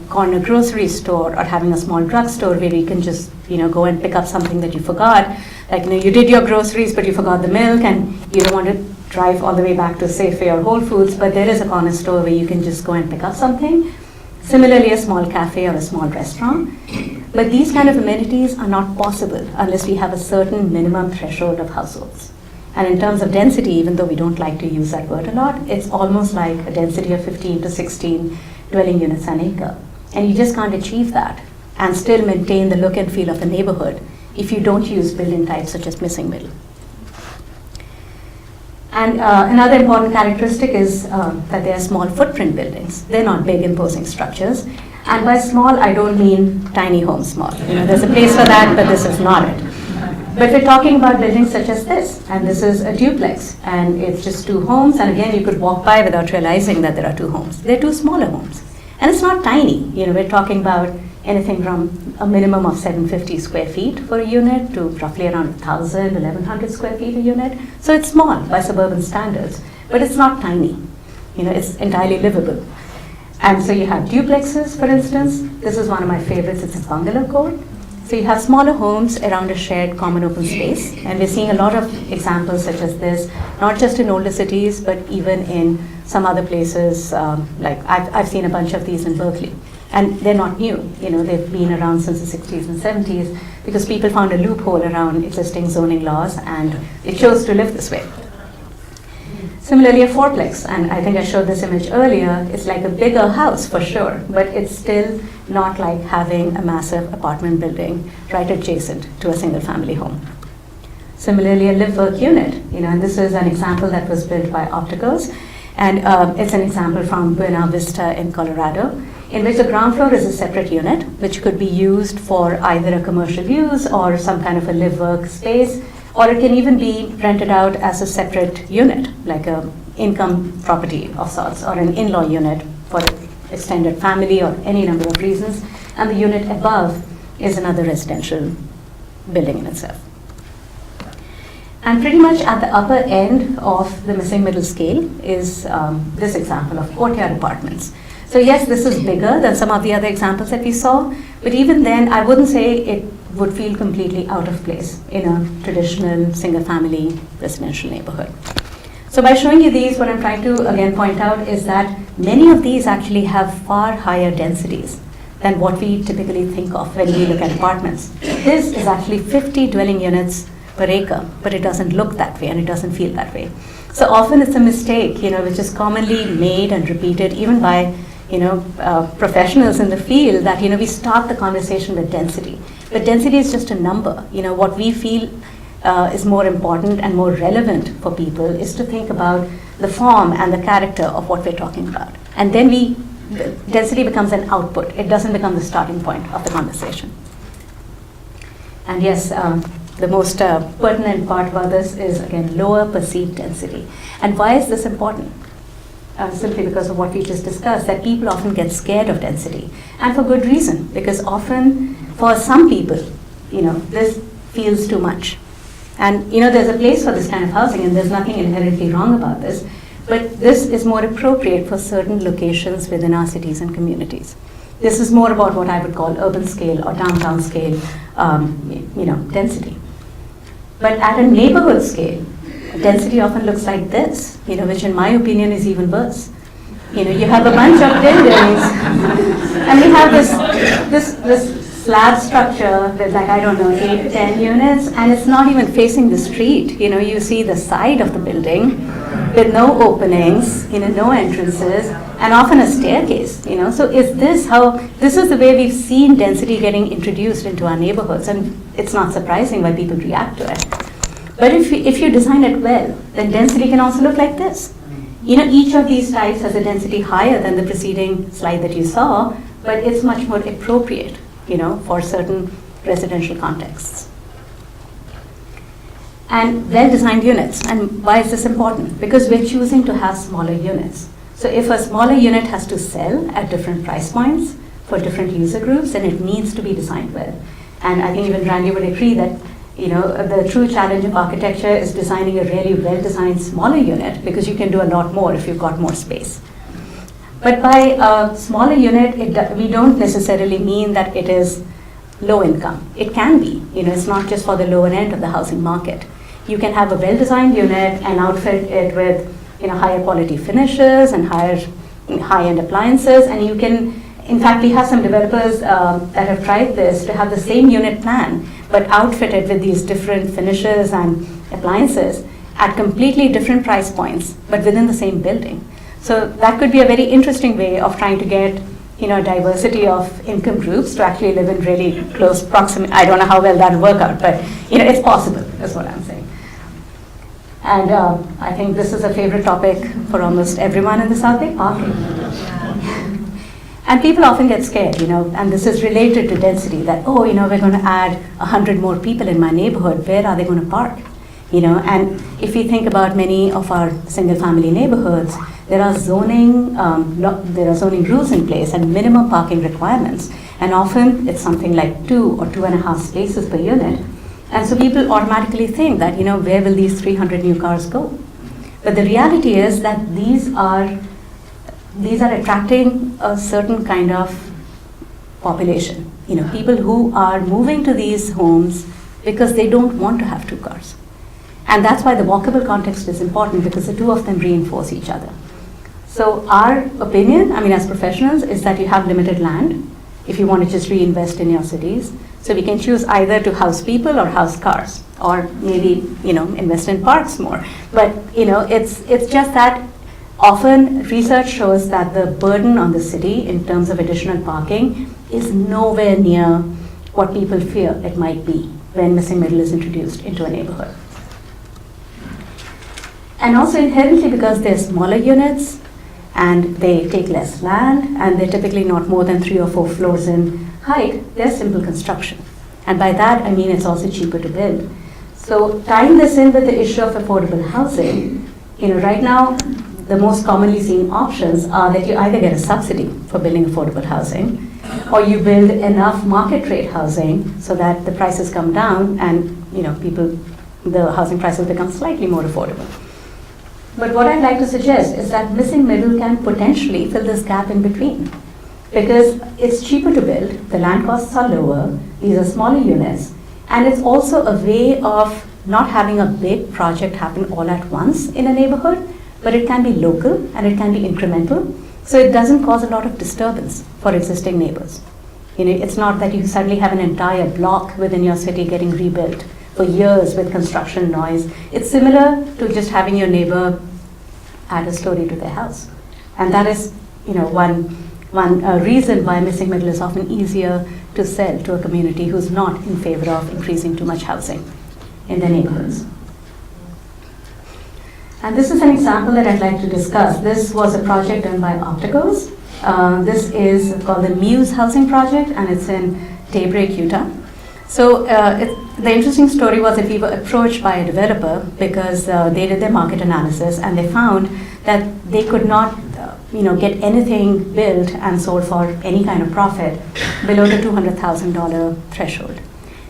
corner grocery store or having a small drugstore where you can just go and pick up something that you forgot, like you did your groceries but you forgot the milk and you don't want to drive all the way back to Safeway or Whole Foods, but there is a corner store where you can just go and pick up something. Similarly, a small cafe or a small restaurant. But these kind of amenities are not possible unless we have a certain minimum threshold of households. And in terms of density, even though we don't like to use that word a lot, it's almost like a density of 15 to 16 dwelling units an acre. And you just can't achieve that and still maintain the look and feel of a neighborhood if you don't use building types such as missing middle. And another important characteristic is that they are small footprint buildings. They're not big imposing structures. And by small, I don't mean tiny home small. There's a place for that, but this is not it. But we're talking about buildings such as this, and this is a duplex, and it's just 2 homes, and again, you could walk by without realizing that there are 2 homes. They're 2 smaller homes. And it's not tiny. We're talking about anything from a minimum of 750 square feet for a unit to roughly around 1,000, 1,100 square feet a unit. So it's small by suburban standards, but it's not tiny. It's entirely livable. And so you have duplexes, for instance. This is one of my favorites. It's a bungalow code. So you have smaller homes around a shared common open space. And we're seeing a lot of examples such as this, not just in older cities, but even in some other places. Like I've seen a bunch of these in Berkeley. And they're not new. They've been around since the 60s and 70s because people found a loophole around existing zoning laws and they chose to live this way. Similarly, a fourplex, and I think I showed this image earlier, it's like a bigger house for sure, but it's still not like having a massive apartment building right adjacent to a single family home. Similarly, a live-work unit, and this is an example that was built by Opticos, and it's an example from Buena Vista in Colorado, in which the ground floor is a separate unit, which could be used for either a commercial use or some kind of a live-work space, or it can even be rented out as a separate unit, like an income property of sorts, or an in-law unit for extended family or any number of reasons. And the unit above is another residential building in itself. And pretty much at the upper end of the missing middle scale is this example of courtyard apartments. So yes, this is bigger than some of the other examples that we saw, but even then, I wouldn't say it would feel completely out of place in a traditional single-family residential neighborhood. So by showing you these, what I'm trying to again point out is that many of these actually have far higher densities than what we typically think of when we look at apartments. His is actually 50 dwelling units per acre, but it doesn't look that way and it doesn't feel that way. So often it's a mistake, which is commonly made and repeated even by, professionals in the field, that, we start the conversation with density. But density is just a number. What we feel is more important and more relevant for people is to think about the form and the character of what we're talking about. And then density becomes an output. It doesn't become the starting point of the conversation. And yes, the most pertinent part about this is, again, lower perceived density. And why is this important? Simply because of what we just discussed, that people often get scared of density. And for good reason, because often for some people, this feels too much. And there's a place for this kind of housing, and there's nothing inherently wrong about this. But this is more appropriate for certain locations within our cities and communities. This is more about what I would call urban scale or downtown scale, density. But at a neighborhood scale, density often looks like this, which in my opinion is even worse. You have a bunch of buildings, and you have this slab structure with 8, 10 units, and it's not even facing the street. You see the side of the building with no openings, no entrances, and often a staircase. So this is the way we've seen density getting introduced into our neighborhoods, and it's not surprising why people react to it. But if you design it well, then density can also look like this. Each of these types has a density higher than the preceding slide that you saw, but it's much more appropriate, for certain residential contexts. And well-designed units. And why is this important? Because we're choosing to have smaller units. So if a smaller unit has to sell at different price points for different user groups, then it needs to be designed well. And I think even Randy would agree that the true challenge of architecture is designing a really well-designed smaller unit, because you can do a lot more if you've got more space. But by a smaller unit, we don't necessarily mean that it is low income. It can be. It's not just for the lower end of the housing market. You can have a well-designed unit and outfit it with higher quality finishes and high-end appliances, and you can, in fact, we have some developers that have tried this, to have the same unit plan but outfitted with these different finishes and appliances at completely different price points, but within the same building. So that could be a very interesting way of trying to get diversity of income groups to actually live in really close proximity. I don't know how well that will work out, but it's possible, is what I'm saying. And I think this is a favorite topic for almost everyone in the South Bay, parking. And people often get scared, and this is related to density, that, we're going to add 100 more people in my neighborhood. Where are they going to park? And if we think about many of our single-family neighborhoods, there are zoning rules in place and minimum parking requirements. And often it's something like 2 or 2.5 spaces per unit. And so people automatically think that, where will these 300 new cars go? But the reality is that these are attracting a certain kind of population. People who are moving to these homes because they don't want to have 2 cars. And that's why the walkable context is important, because the two of them reinforce each other. So our opinion, as professionals, is that you have limited land if you want to just reinvest in your cities. So we can choose either to house people or house cars, or maybe, invest in parks more. But, it's just that often research shows that the burden on the city in terms of additional parking is nowhere near what people fear it might be when missing middle is introduced into a neighborhood. And also inherently, because they're smaller units and they take less land and they're typically not more than 3 or 4 floors in height, they're simple construction. And by that, I mean it's also cheaper to build. So tying this in with the issue of affordable housing, right now, the most commonly seen options are that you either get a subsidy for building affordable housing, or you build enough market rate housing so that the prices come down and the housing prices become slightly more affordable. But what I'd like to suggest is that missing middle can potentially fill this gap in between, because it's cheaper to build, the land costs are lower, these are smaller units, and it's also a way of not having a big project happen all at once in a neighborhood, but it can be local and it can be incremental, so it doesn't cause a lot of disturbance for existing neighbors. It's not that you suddenly have an entire block within your city getting rebuilt for years with construction noise. It's similar to just having your neighbor add a story to their house. And that is, one reason why missing middle is often easier to sell to a community who's not in favor of increasing too much housing in their neighborhoods. And this is an example that I'd like to discuss. This was a project done by Opticos. This is called the Muse Housing Project, and it's in Daybreak, Utah. So the interesting story was that we were approached by a developer because they did their market analysis and they found that they could not get anything built and sold for any kind of profit below the $200,000 threshold.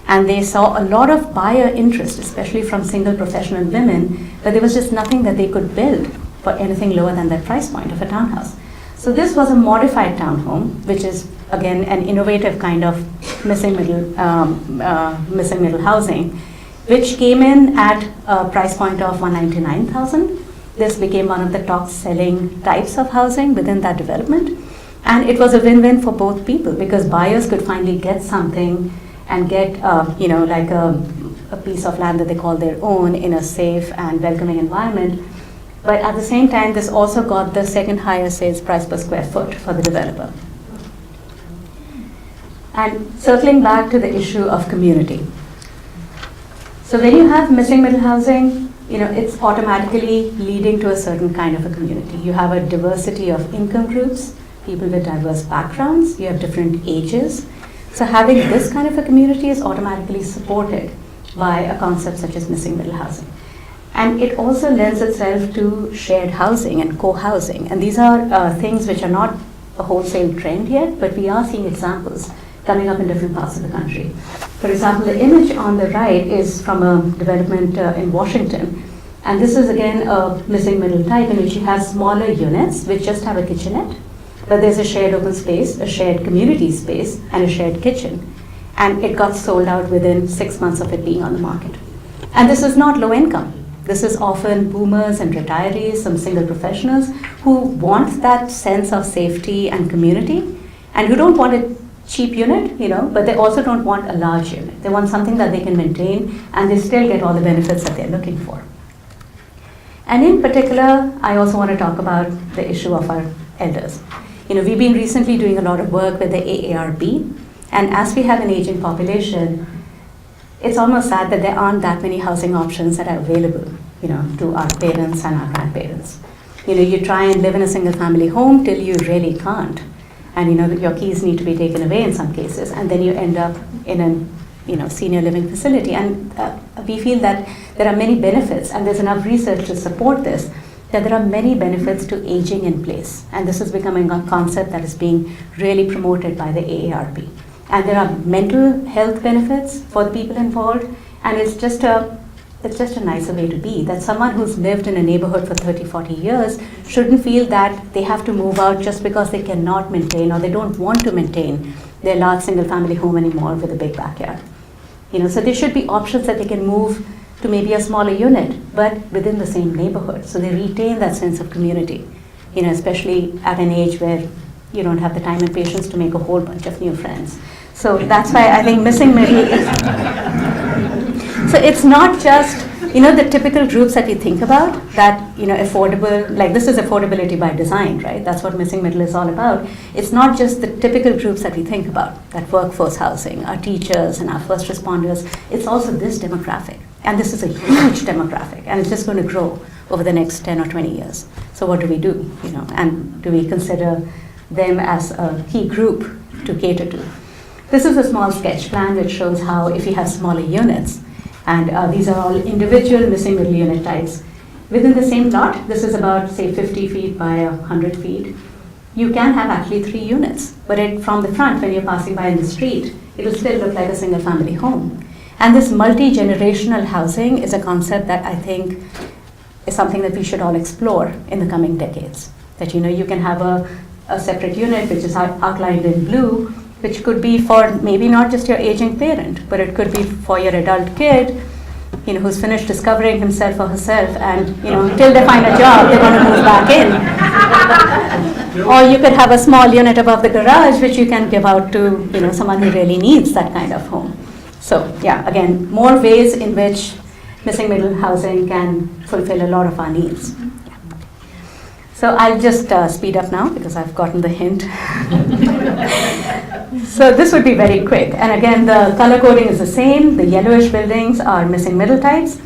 And they saw a lot of buyer interest, especially from single professional women, but there was just nothing that they could build for anything lower than that price point of a townhouse. So this was a modified townhome, which is again an innovative kind of missing middle housing, which came in at a price point of $199,000. This became one of the top selling types of housing within that development. And it was a win-win for both people because buyers could finally get something and get like a piece of land that they call their own in a safe and welcoming environment. But at the same time, this also got the second highest sales price per square foot for the developer. And circling back to the issue of community. So when you have missing middle housing, it's automatically leading to a certain kind of a community. You have a diversity of income groups, people with diverse backgrounds, you have different ages. So having this kind of a community is automatically supported by a concept such as missing middle housing. And it also lends itself to shared housing and co-housing. And these are things which are not a wholesale trend yet, but we are seeing examples coming up in different parts of the country. For example, the image on the right is from a development in Washington. And this is again a missing middle type in which you have smaller units which just have a kitchenette, but there's a shared open space, a shared community space, and a shared kitchen. And it got sold out within 6 months of it being on the market. And this is not low income. This is often boomers and retirees, some single professionals who want that sense of safety and community and who don't want a cheap unit, but they also don't want a large unit. They want something that they can maintain and they still get all the benefits that they're looking for. And in particular, I also want to talk about the issue of our elders. We've been recently doing a lot of work with the AARP, and as we have an aging population, it's almost sad that there aren't that many housing options that are available, to our parents and our grandparents. You try and live in a single family home till you really can't. And your keys need to be taken away in some cases, and then you end up in a senior living facility. And we feel that there are many benefits, and there's enough research to support this, that there are many benefits to aging in place. And this is becoming a concept that is being really promoted by the AARP. And there are mental health benefits for the people involved, and it's just a nicer way to be, that someone who's lived in a neighborhood for 30, 40 years shouldn't feel that they have to move out just because they cannot maintain or they don't want to maintain their large single family home anymore with a big backyard. So there should be options that they can move to maybe a smaller unit, but within the same neighborhood, so they retain that sense of community, especially at an age where you don't have the time and patience to make a whole bunch of new friends. So that's why I think missing middle is... So it's not just, the typical groups that we think about, that, affordable, like this is affordability by design, right? That's what missing middle is all about. It's not just the typical groups that we think about, that workforce housing, our teachers and our first responders. It's also this demographic. And this is a huge demographic, and it's just going to grow over the next 10 or 20 years. So what do we do, and do we consider them as a key group to cater to? This is a small sketch plan which shows how if you have smaller units, and these are all individual missing middle unit types. Within the same lot, this is about, say, 50 feet by 100 feet, you can have actually 3 units. But from the front, when you're passing by in the street, it will still look like a single family home. And this multi-generational housing is a concept that I think is something that we should all explore in the coming decades. That, you can have a separate unit which is outlined in blue, which could be for maybe not just your aging parent, but it could be for your adult kid, who's finished discovering himself or herself, and until they find a job, they want to move back in. Or you could have a small unit above the garage, which you can give out to someone who really needs that kind of home. So yeah, again, more ways in which missing middle housing can fulfill a lot of our needs. So I'll just speed up now because I've gotten the hint. So this would be very quick. And again, the color coding is the same. The yellowish buildings are missing middle types.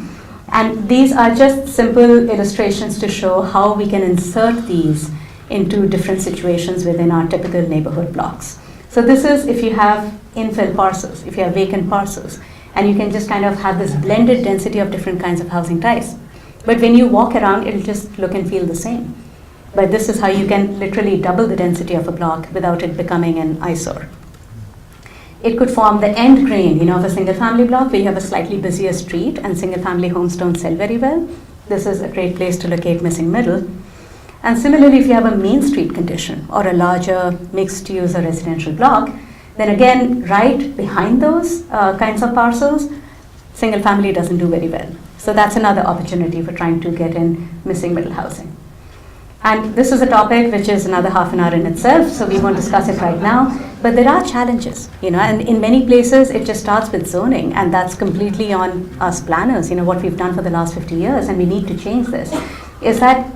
And these are just simple illustrations to show how we can insert these into different situations within our typical neighborhood blocks. So this is if you have infill parcels, if you have vacant parcels, and you can just kind of have this blended density of different kinds of housing types. But when you walk around, it'll just look and feel the same. But this is how you can literally double the density of a block without it becoming an eyesore. It could form the end grain, of a single family block where you have a slightly busier street and single family homes don't sell very well. This is a great place to locate missing middle. And similarly, if you have a main street condition or a larger mixed use or residential block, then again, right behind those kinds of parcels, single family doesn't do very well. So that's another opportunity for trying to get in missing middle housing. And this is a topic which is another half an hour in itself, so we won't discuss it right now. But there are challenges, and in many places it just starts with zoning, and that's completely on us planners, what we've done for the last 50 years, and we need to change this. Is that,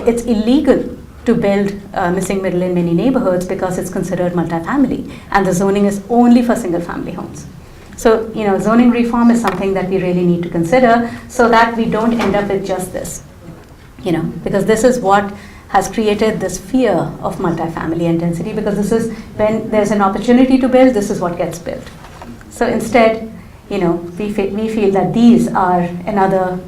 it's illegal to build missing middle in many neighborhoods because it's considered multifamily, and the zoning is only for single family homes. So, zoning reform is something that we really need to consider so that we don't end up with just this. Because this is what has created this fear of multifamily intensity, because this is when there's an opportunity to build, this is what gets built. So instead, we feel that these are another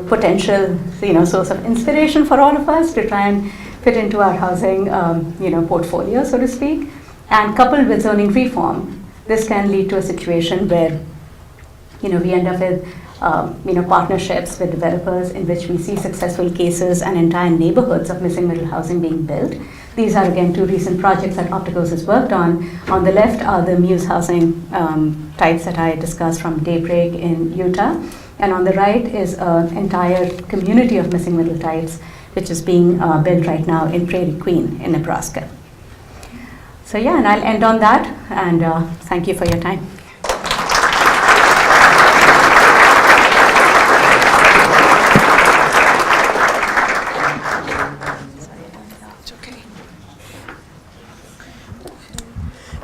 potential, source of inspiration for all of us to try and fit into our housing, portfolio, so to speak. And coupled with zoning reform, this can lead to a situation where, we end up with partnerships with developers in which we see successful cases and entire neighborhoods of missing middle housing being built. These are again 2 recent projects that Opticos has worked on. On the left are the Muse housing types that I discussed from Daybreak in Utah. And on the right is an entire community of missing middle types, which is being built right now in Prairie Queen in Nebraska. So yeah, and I'll end on that, and thank you for your time.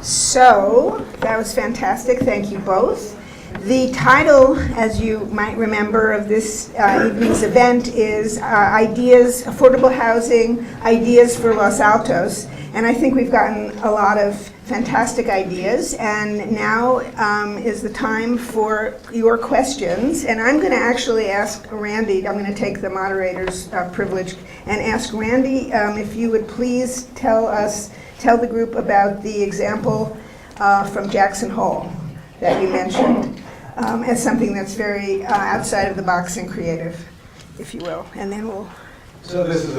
So, that was fantastic. Thank you both. The title, as you might remember, of this evening's event is Affordable Housing, Ideas for Los Altos. And I think we've gotten a lot of fantastic ideas. And now is the time for your questions. And I'm going to actually ask Randy, I'm going to take the moderator's privilege and ask Randy if you would please tell the group about the example from Jackson Hole that you mentioned as something that's very outside of the box and creative, if you will. And then we'll... So this is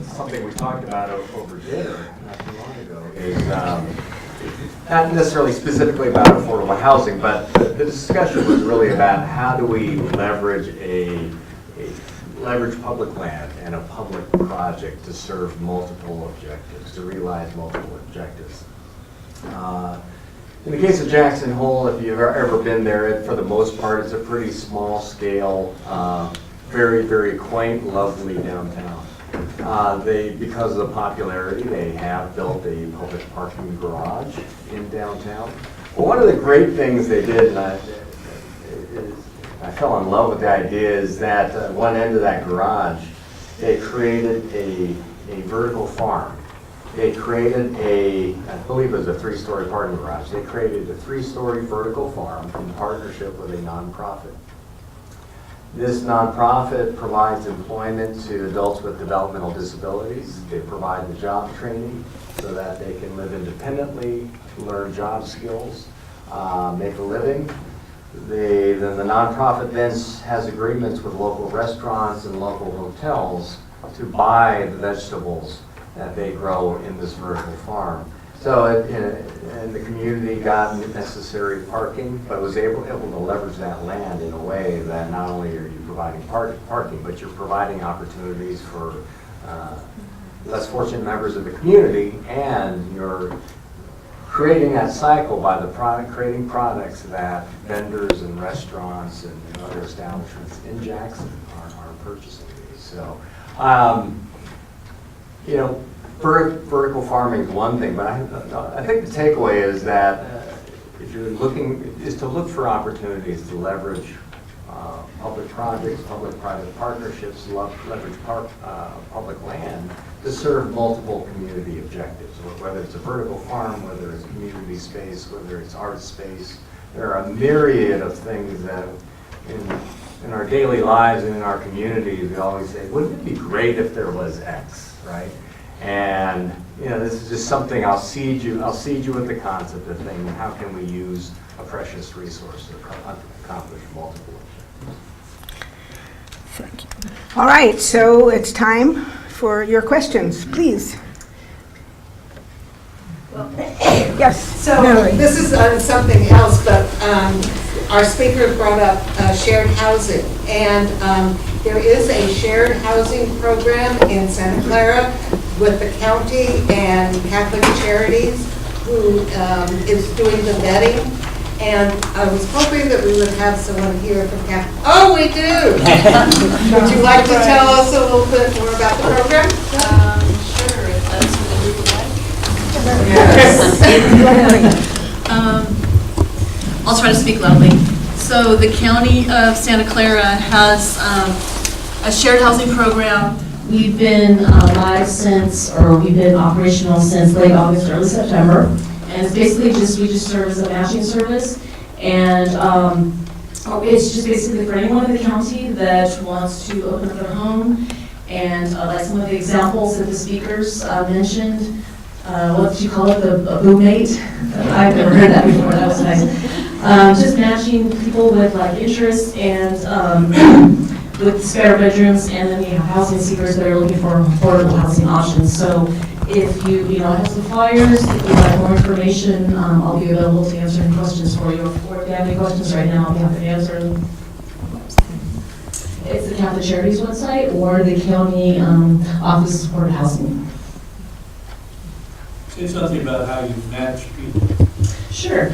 something we talked about over dinner not too long ago, is not necessarily specifically about affordable housing, but the discussion was really about how do we leverage leverage public land and a public project to serve multiple objectives, to realize multiple objectives. In the case of Jackson Hole, if you've ever been there, for the most part, it's a pretty small scale, very, very quaint, lovely downtown. Because of the popularity, they have built a public parking garage in downtown. But one of the great things they did, and I fell in love with the idea, is that at one end of that garage, they created a vertical farm. They created I believe it was a 3-story parking garage. They created a 3-story vertical farm in partnership with a nonprofit. This nonprofit provides employment to adults with developmental disabilities. They provide the job training so that they can live independently, learn job skills, make a living. Then the nonprofit then has agreements with local restaurants and local hotels to buy the vegetables that they grow in this vertical farm. So and the community got necessary parking, but was able to leverage that land in a way that not only are you providing parking, but you're providing opportunities for less fortunate members of the community, and you're creating that cycle by creating products that vendors and restaurants and other establishments in Jackson are purchasing these. So, you know, vertical farming is one thing, but I think the takeaway is that if you're looking, is to look for opportunities to leverage public projects, public-private partnerships, leverage public land to serve multiple community objectives, whether it's a vertical farm, whether it's community space, whether it's art space. There are a myriad of things that in our daily lives and in our communities, we always say, wouldn't it be great if there was X, right? And you know, this is just something I'll seed you with the concept of thinking, how can we use a precious resource to accomplish multiple Thank you. All right, so it's time for your questions, please. Yes. So this is something else, but our speaker brought up shared housing, and there is a shared housing program in Santa Clara with the county and Catholic Charities, who is doing the vetting. And I was hoping that we would have someone here from Catholic. Oh, we do. Would you like to tell us a little bit more about the program? Sure, if that's what you would like. I'll try to speak loudly. So the County of Santa Clara has a shared housing program. We've been we've been operational since late August, early September. And it's basically we just serve as a matching service. And it's just basically for anyone in the county that wants to open up their home. And like some of the examples that the speakers mentioned, what did you call it, a boommate? I've never heard that before, that was nice. Just matching people with like interests and with spare bedrooms, and then you have housing seekers that are looking for affordable housing options. So if you have some flyers, if you'd like more information, I'll be available to answer any questions for you. Or if you have any questions right now, I'll be happy to answer them. It's the Catholic Charities website or the County Office of Supported Housing. Say something about how you match people. Sure.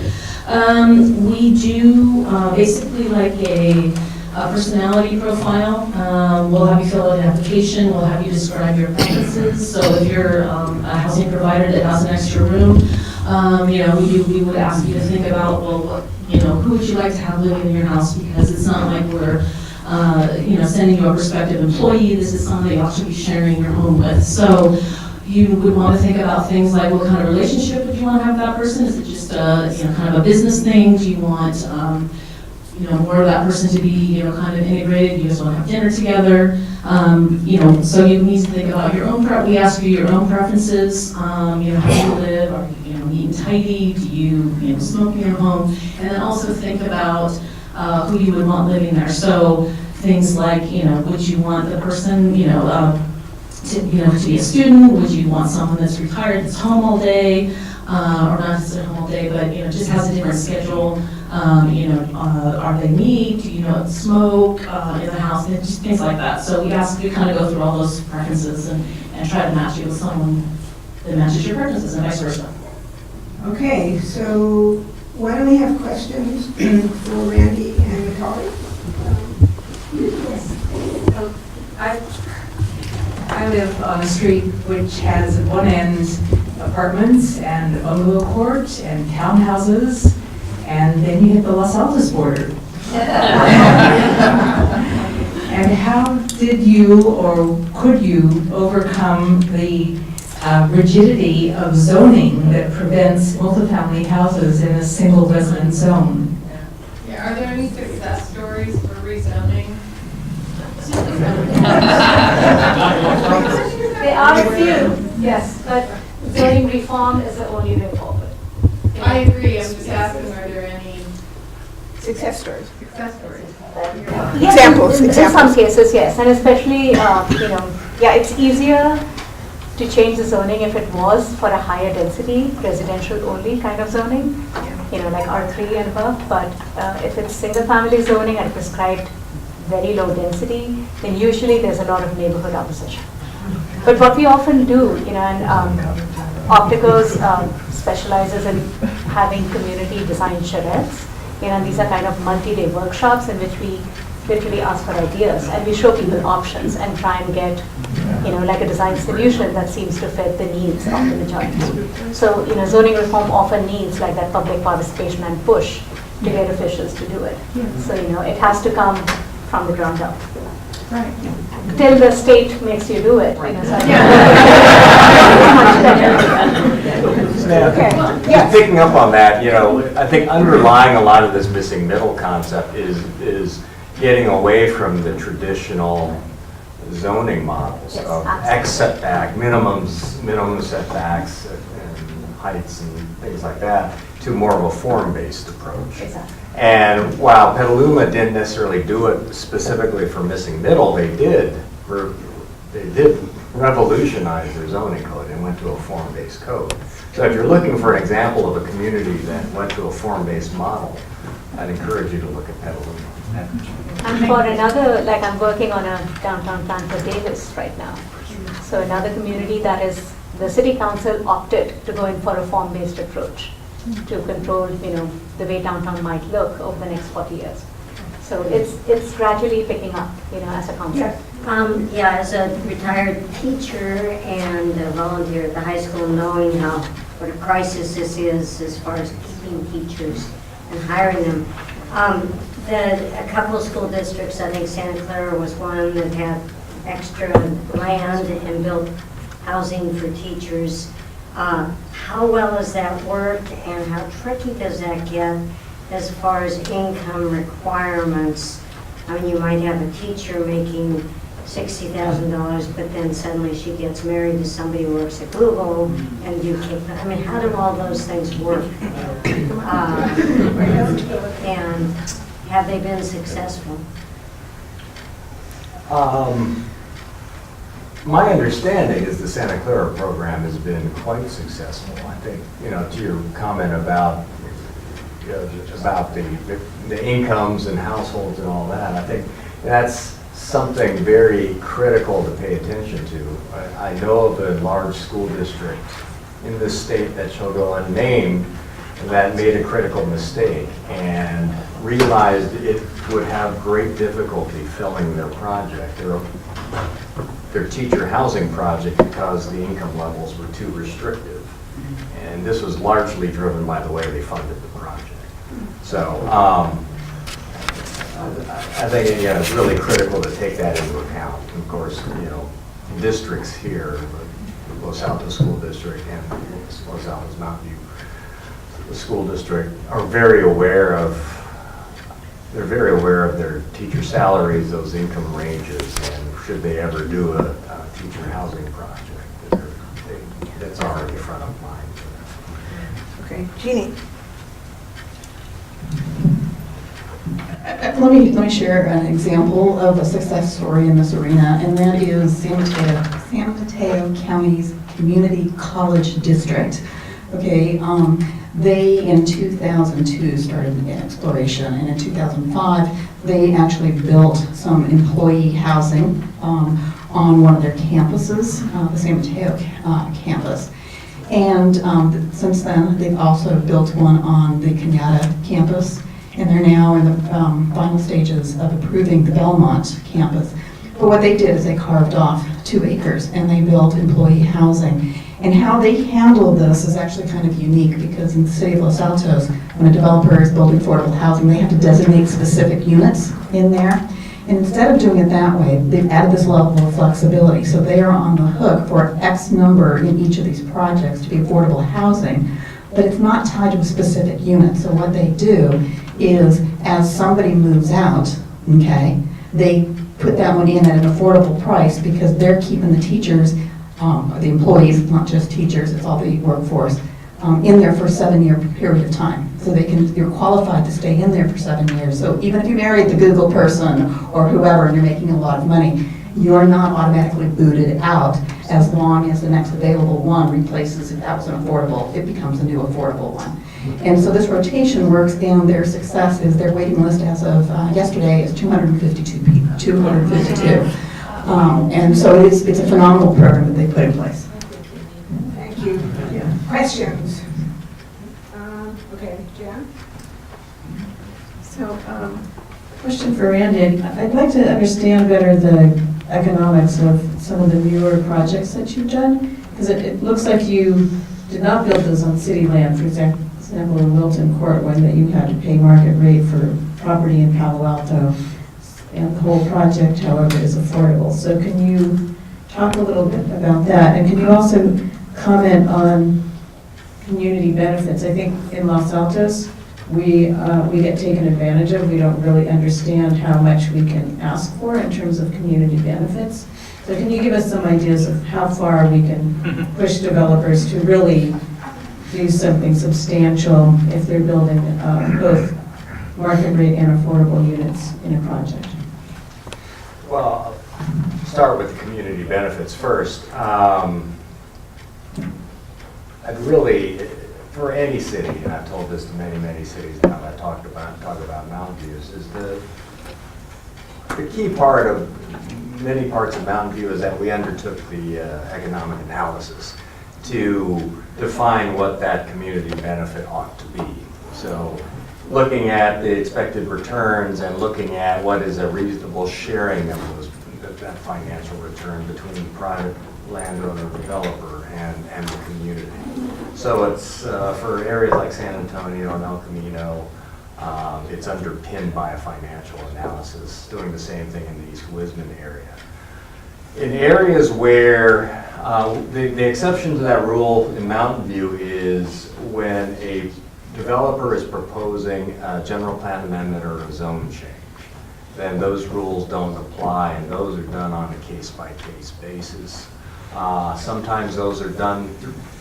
We do basically like a personality profile. We'll have you fill out an application. We'll have you describe your preferences. So if you're a housing provider that has an extra room, we would ask you to think about, well, who would you like to have living in your house? Because it's not like we're, sending you a prospective employee. This is somebody else you'll be sharing your home with. So you would want to think about things like, what kind of relationship would you want to have with that person? Is it just kind of a business thing? Do you want more of that person to be, kind of integrated? You guys want to have dinner together? So you need to think about your own we ask you your own preferences. How do you live? Are you, neat and tidy? Do you, smoke in your home? And then also think about who you would want living there. So things like, would you want the person, to be a student? Would you want someone that's retired, that's home all day, or not just at home all day, but just has a different schedule? Are they neat? Do you smoke in the house? And just things like that. So we ask you to kind of go through all those preferences and try to match you with someone that matches your preferences and vice versa. Okay, so why don't we have questions for Randy and Mitali? I live on a street which has at one end apartments and a bungalow court and townhouses, and then you hit the Los Altos border. And how did you or could you overcome the rigidity of zoning that prevents multifamily houses in a single resident zone? Yeah, are there any success stories for rezoning? There are a few, yes, but zoning reform is the only way forward. I agree. I'm just asking, are there any success stories? Examples. In some cases, yes, and especially, it's easier to change the zoning if it was for a higher density, residential only kind of zoning, like R3 and above. But if it's single-family zoning and prescribed very low density, then usually there's a lot of neighborhood opposition. But what we often do, and Opticos specializes in having community design charrettes. These are kind of multi-day workshops in which we literally ask for ideas and we show people options and try and get, like a design solution that seems to fit the needs of the majority. So, zoning reform often needs like that public participation and push to get officials to do it. So, it has to come from the ground up. Right. Till the state makes you do it. Just picking up on that, I think underlying a lot of this missing middle concept is getting away from the traditional zoning models of X setback, minimum setbacks and heights and things like that, to more of a form-based approach. Exactly. And while Petaluma didn't necessarily do it specifically for missing middle, they did revolutionize their zoning code and went to a form-based code. So if you're looking for an example of a community that went to a form-based model, I'd encourage you to look at Petaluma. And for another, like I'm working on a downtown plan for Davis right now. So another community that is, the city council opted to go in for a form-based approach to control, the way downtown might look over the next 40 years. So it's gradually picking up, as a concept. As a retired teacher and a volunteer at the high school, knowing what a crisis this is as far as keeping teachers and hiring them. A couple of school districts, I think Santa Clara was one, that had extra land and built housing for teachers. How well has that worked, and how tricky does that get as far as income requirements? I mean, you might have a teacher making $60,000, but then suddenly she gets married to somebody who works at Google, and you kick them. I mean, how do all those things work? And have they been successful? My understanding is the Santa Clara program has been quite successful. I think, to your comment about the incomes and households and all that, I think that's something very critical to pay attention to. I know of a large school district in this state that shall go unnamed that made a critical mistake and realized it would have great difficulty filling their project, their teacher housing project, because the income levels were too restrictive. And this was largely driven by the way they funded the project. So I think it's really critical to take that into account. Of course, districts here, the Los Altos School District and Los Altos Mountain View, the school district are very aware of their teacher salaries, those income ranges, and should they ever do a teacher housing project, that's already front of mind. Okay, Jeannie. Let me share an example of a success story in this arena, and that is San Mateo County's Community College District. Okay, they in 2002 started an exploration, and in 2005 they actually built some employee housing on one of their campuses, the San Mateo campus. And since then they've also built one on the Kenyatta campus, and they're now in the final stages of approving the Belmont campus. But what they did is they carved off 2 acres and they built employee housing. And how they handle this is actually kind of unique, because in the city of Los Altos, when a developer is building affordable housing, they have to designate specific units in there. And instead of doing it that way, they've added this level of flexibility. So they are on the hook for X number in each of these projects to be affordable housing, but it's not tied to a specific unit. So what they do is, as somebody moves out, okay, they put that one in at an affordable price, because they're keeping the teachers, the employees, not just teachers, it's all the workforce, in there for a 7-year period of time. So you're qualified to stay in there for 7 years. So even if you married the Google person or whoever and you're making a lot of money, you're not automatically booted out, as long as the next available one replaces, if that was an affordable, it becomes a new affordable one. And so this rotation works, and their success is their waiting list as of yesterday is 252 people. 252. And so it's a phenomenal program that they put in place. Thank you. Questions? Okay, Jan? So, question for Randy. I'd like to understand better the economics of some of the newer projects that you've done, because it looks like you did not build those on city land. For example, in Wilton Court, one that you had to pay market rate for property in Palo Alto, and the whole project, however, is affordable. So can you talk a little bit about that? And can you also comment on community benefits? I think in Los Altos, we get taken advantage of. We don't really understand how much we can ask for in terms of community benefits. So can you give us some ideas of how far we can push developers to really do something substantial if they're building both market rate and affordable units in a project? Well, I'll start with the community benefits first. I'd really, for any city, and I've told this to many, many cities now that I talk about Mountain Views, is the key part of many parts of Mountain View is that we undertook the economic analysis to define what that community benefit ought to be. So looking at the expected returns and looking at what is a reasonable sharing of that financial return between the private landowner, developer, and the community. So it's for areas like San Antonio and El Camino, it's underpinned by a financial analysis, doing the same thing in the East Wisman area. In areas where the exception to that rule in Mountain View is when a developer is proposing a general plan amendment or a zone change, then those rules don't apply, and those are done on a case-by-case basis. Sometimes those are done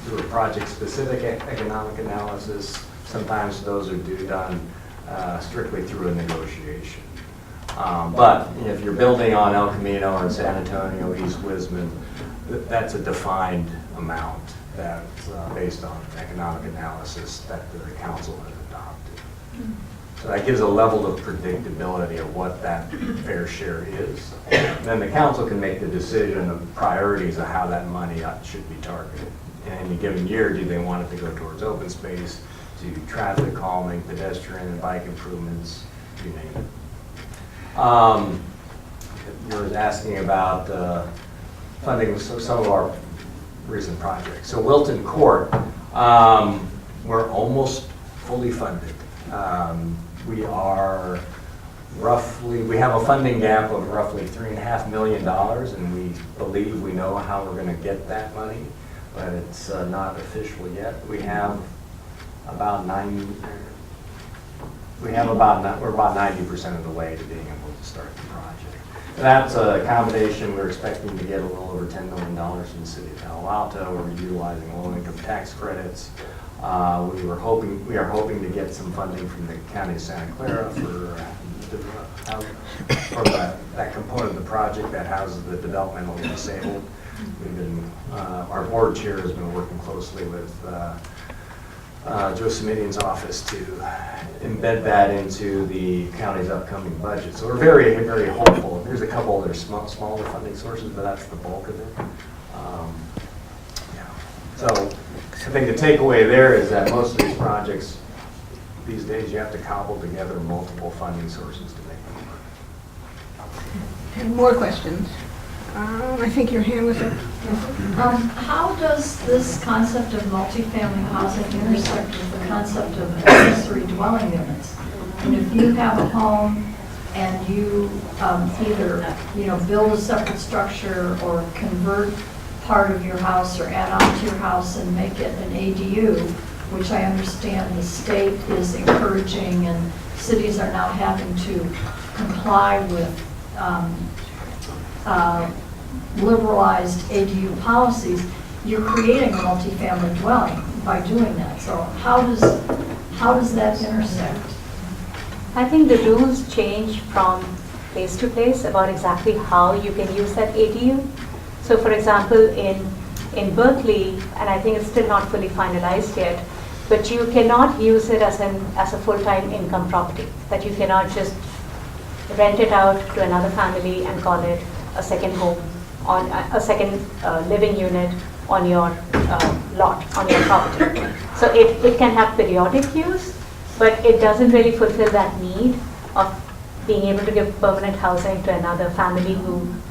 through a project-specific economic analysis. Sometimes those are done strictly through a negotiation. But if you're building on El Camino or San Antonio, East Wisman, that's a defined amount that's based on economic analysis that the council has adopted. So that gives a level of predictability of what that fair share is. And then the council can make the decision of priorities of how that money should be targeted. In any given year, do they want it to go towards open space, to traffic calming, pedestrian and bike improvements, you name it. You were asking about funding some of our recent projects. So Wilton Court, we're almost fully funded. We have a funding gap of roughly $3.5 million, and we believe we know how we're going to get that money, but it's not official yet. We're about 90% of the way to being able to start the project. That's a combination. We're expecting to get a little over $10 million from the city of Palo Alto. We're utilizing low-income tax credits. We are hoping to get some funding from the county of Santa Clara for that component of the project that houses the developmentally disabled. Our board chair has been working closely with Joe Simitian's office to embed that into the county's upcoming budget. So we're very, very hopeful. There's a couple other smaller funding sources, but that's the bulk of it. So I think the takeaway there is that most of these projects these days you have to cobble together multiple funding sources to make them work. And more questions? I think your hand was up. How does this concept of multifamily housing intersect with the concept of accessory dwelling units? And if you have a home and you either build a separate structure or convert part of your house or add on to your house and make it an ADU, which I understand the state is encouraging and cities are now having to comply with liberalized ADU policies, you're creating a multifamily dwelling by doing that. So how does that intersect? I think the rules change from place to place about exactly how you can use that ADU. So for example, in Berkeley, and I think it's still not fully finalized yet, but you cannot use it as a full-time income property, that you cannot just rent it out to another family and call it a second home, on a second living unit on your lot, on your property. So it can have periodic use, but it doesn't really fulfill that need of being able to give permanent housing to another family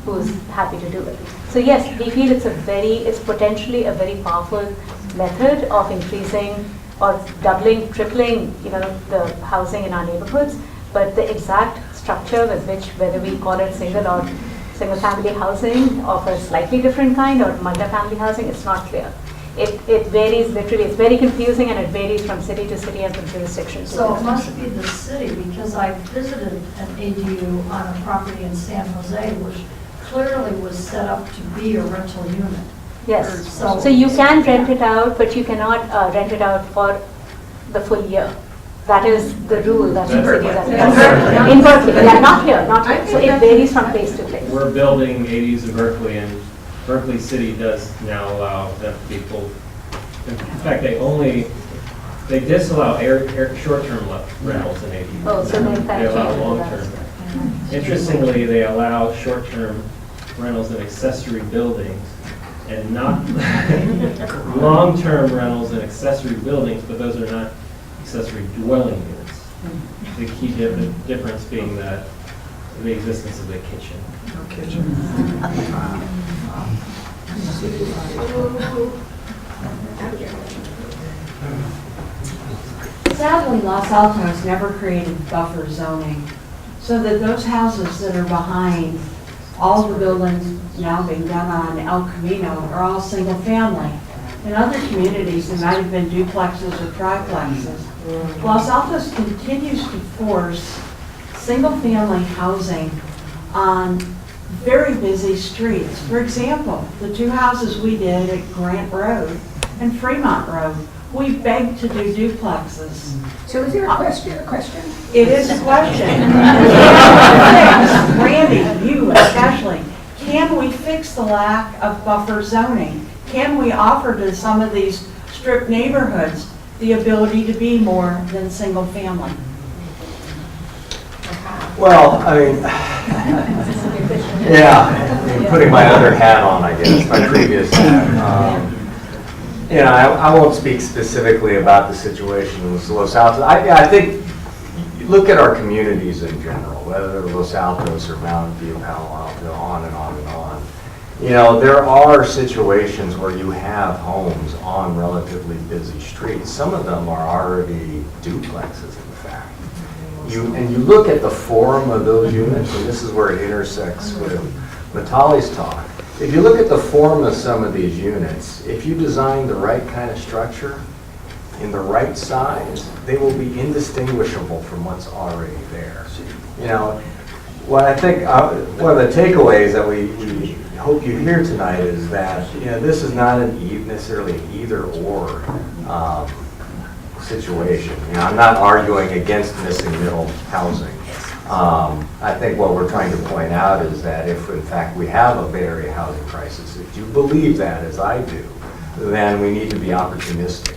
who's happy to do it. So yes, we feel it's potentially a very powerful method of increasing or doubling, tripling, the housing in our neighborhoods. But the exact structure with which, whether we call it single or single family housing of a slightly different kind or multi-family housing, it's not clear. It varies literally, it's very confusing, and it varies from city to city and from jurisdiction to So it jurisdiction. must be the city, because I visited an ADU on a property in San Jose, which clearly was set up to be a rental unit. Yes, So- so you can rent it out, but you cannot rent it out for the full year. That is the rule that in cities are. In Berkeley, yeah, not here, not here. So it varies from place to place. We're building ADUs in Berkeley, and Berkeley City does now allow them people, in fact, they disallow short-term rentals in ADUs. Oh, so they They allow change long-term. Interestingly, they allow short-term rentals in accessory buildings and not long-term rentals in accessory buildings, but those are not accessory dwelling units. The key difference being that the existence of the kitchen. Sadly, Los Altos never created buffer zoning, so that those houses that are behind all the buildings now being done on El Camino are all single family. In other communities, they might have been duplexes or triplexes. Los Altos continues to force single-family housing on very busy streets. For example, the two houses we did at Grant Road and Fremont Road, we begged to do duplexes. So is there a question? It is a question. Randy, you especially, can we fix the lack of buffer zoning? Can we offer to some of these strip neighborhoods the ability to be more than single family? Well, I mean, yeah, putting my other hat on, I guess, my previous hat. I won't speak specifically about the situation in Los Altos. I think, look at our communities in general, whether they're Los Altos or Mountain View, Palo Alto, on and on and on. There are situations where you have homes on relatively busy streets. Some of them are already duplexes, in fact. You look at the form of those units, and this is where it intersects with Mitali's talk. If you look at the form of some of these units, if you design the right kind of structure in the right size, they will be indistinguishable from what's already there. What I think one of the takeaways that we hope you hear tonight is that this is not necessarily an either-or situation. I'm not arguing against missing middle housing. I think what we're trying to point out is that if in fact we have a Bay Area housing crisis, if you believe that as I do, then we need to be opportunistic.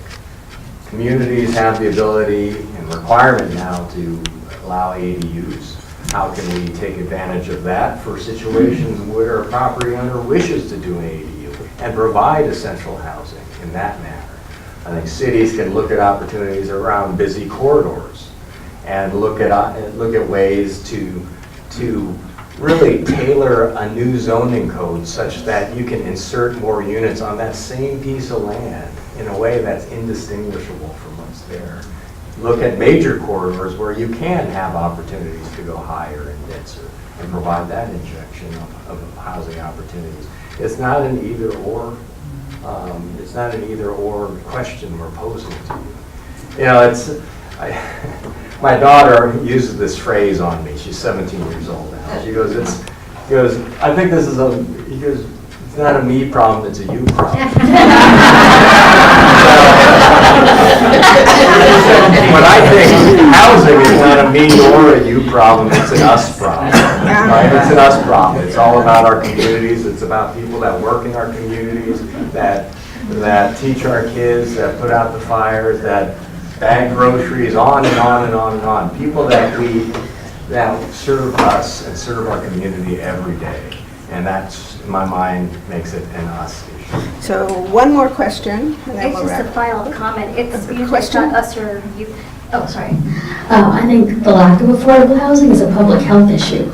Communities have the ability and requirement now to allow ADUs. How can we take advantage of that for situations where a property owner wishes to do an ADU and provide essential housing in that manner? I think cities can look at opportunities around busy corridors and look at ways to really tailor a new zoning code such that you can insert more units on that same piece of land in a way that's indistinguishable from what's there. Look at major corridors where you can have opportunities to go higher and denser and provide that injection of housing opportunities. It's not an either-or. It's not an either-or question we're posing to you. My daughter uses this phrase on me. She's 17 years old now. She goes, I think this is it's not a me problem, it's a you problem. But I think housing is not a me or a you problem, it's an us problem. Right? It's an us problem. It's all about our communities. It's about people that work in our communities, that teach our kids, that put out the fires, that bag groceries, on and on and on and on. People that serve us and serve our community every day. And that's, in my mind, makes it an us issue. So one more question, and then It's we'll just wrap. a final comment. It's usually question? not us or you. Oh, sorry. I think the lack of affordable housing is a public health issue.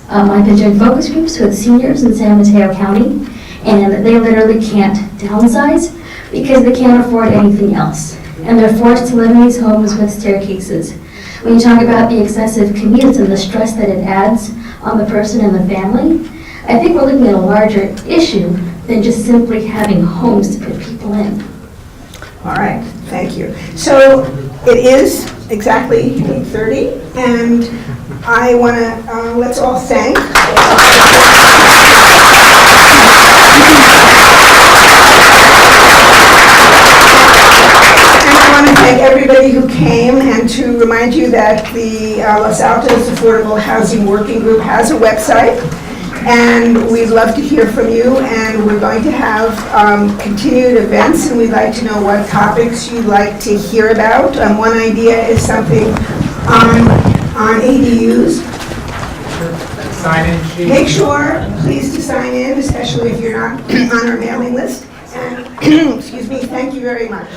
I've been doing focus groups with seniors in San Mateo County, and they literally can't downsize because they can't afford anything else. And they're forced to live in these homes with staircases. When you talk about the excessive commutes and the stress that it adds on the person and the family, I think we're looking at a larger issue than just simply having homes to put people in. All right, thank you. So it is exactly 8:30, and I want to, let's all thank. I want to thank everybody who came, and to remind you that the Los Altos Affordable Housing Working Group has a website, and we'd love to hear from you, and we're going to have continued events, and we'd like to know what topics you'd like to hear about. One idea is something on ADUs. Sign-in sheet. Make sure, please, to sign in, especially if you're not on our mailing list. And, excuse me, thank you very much.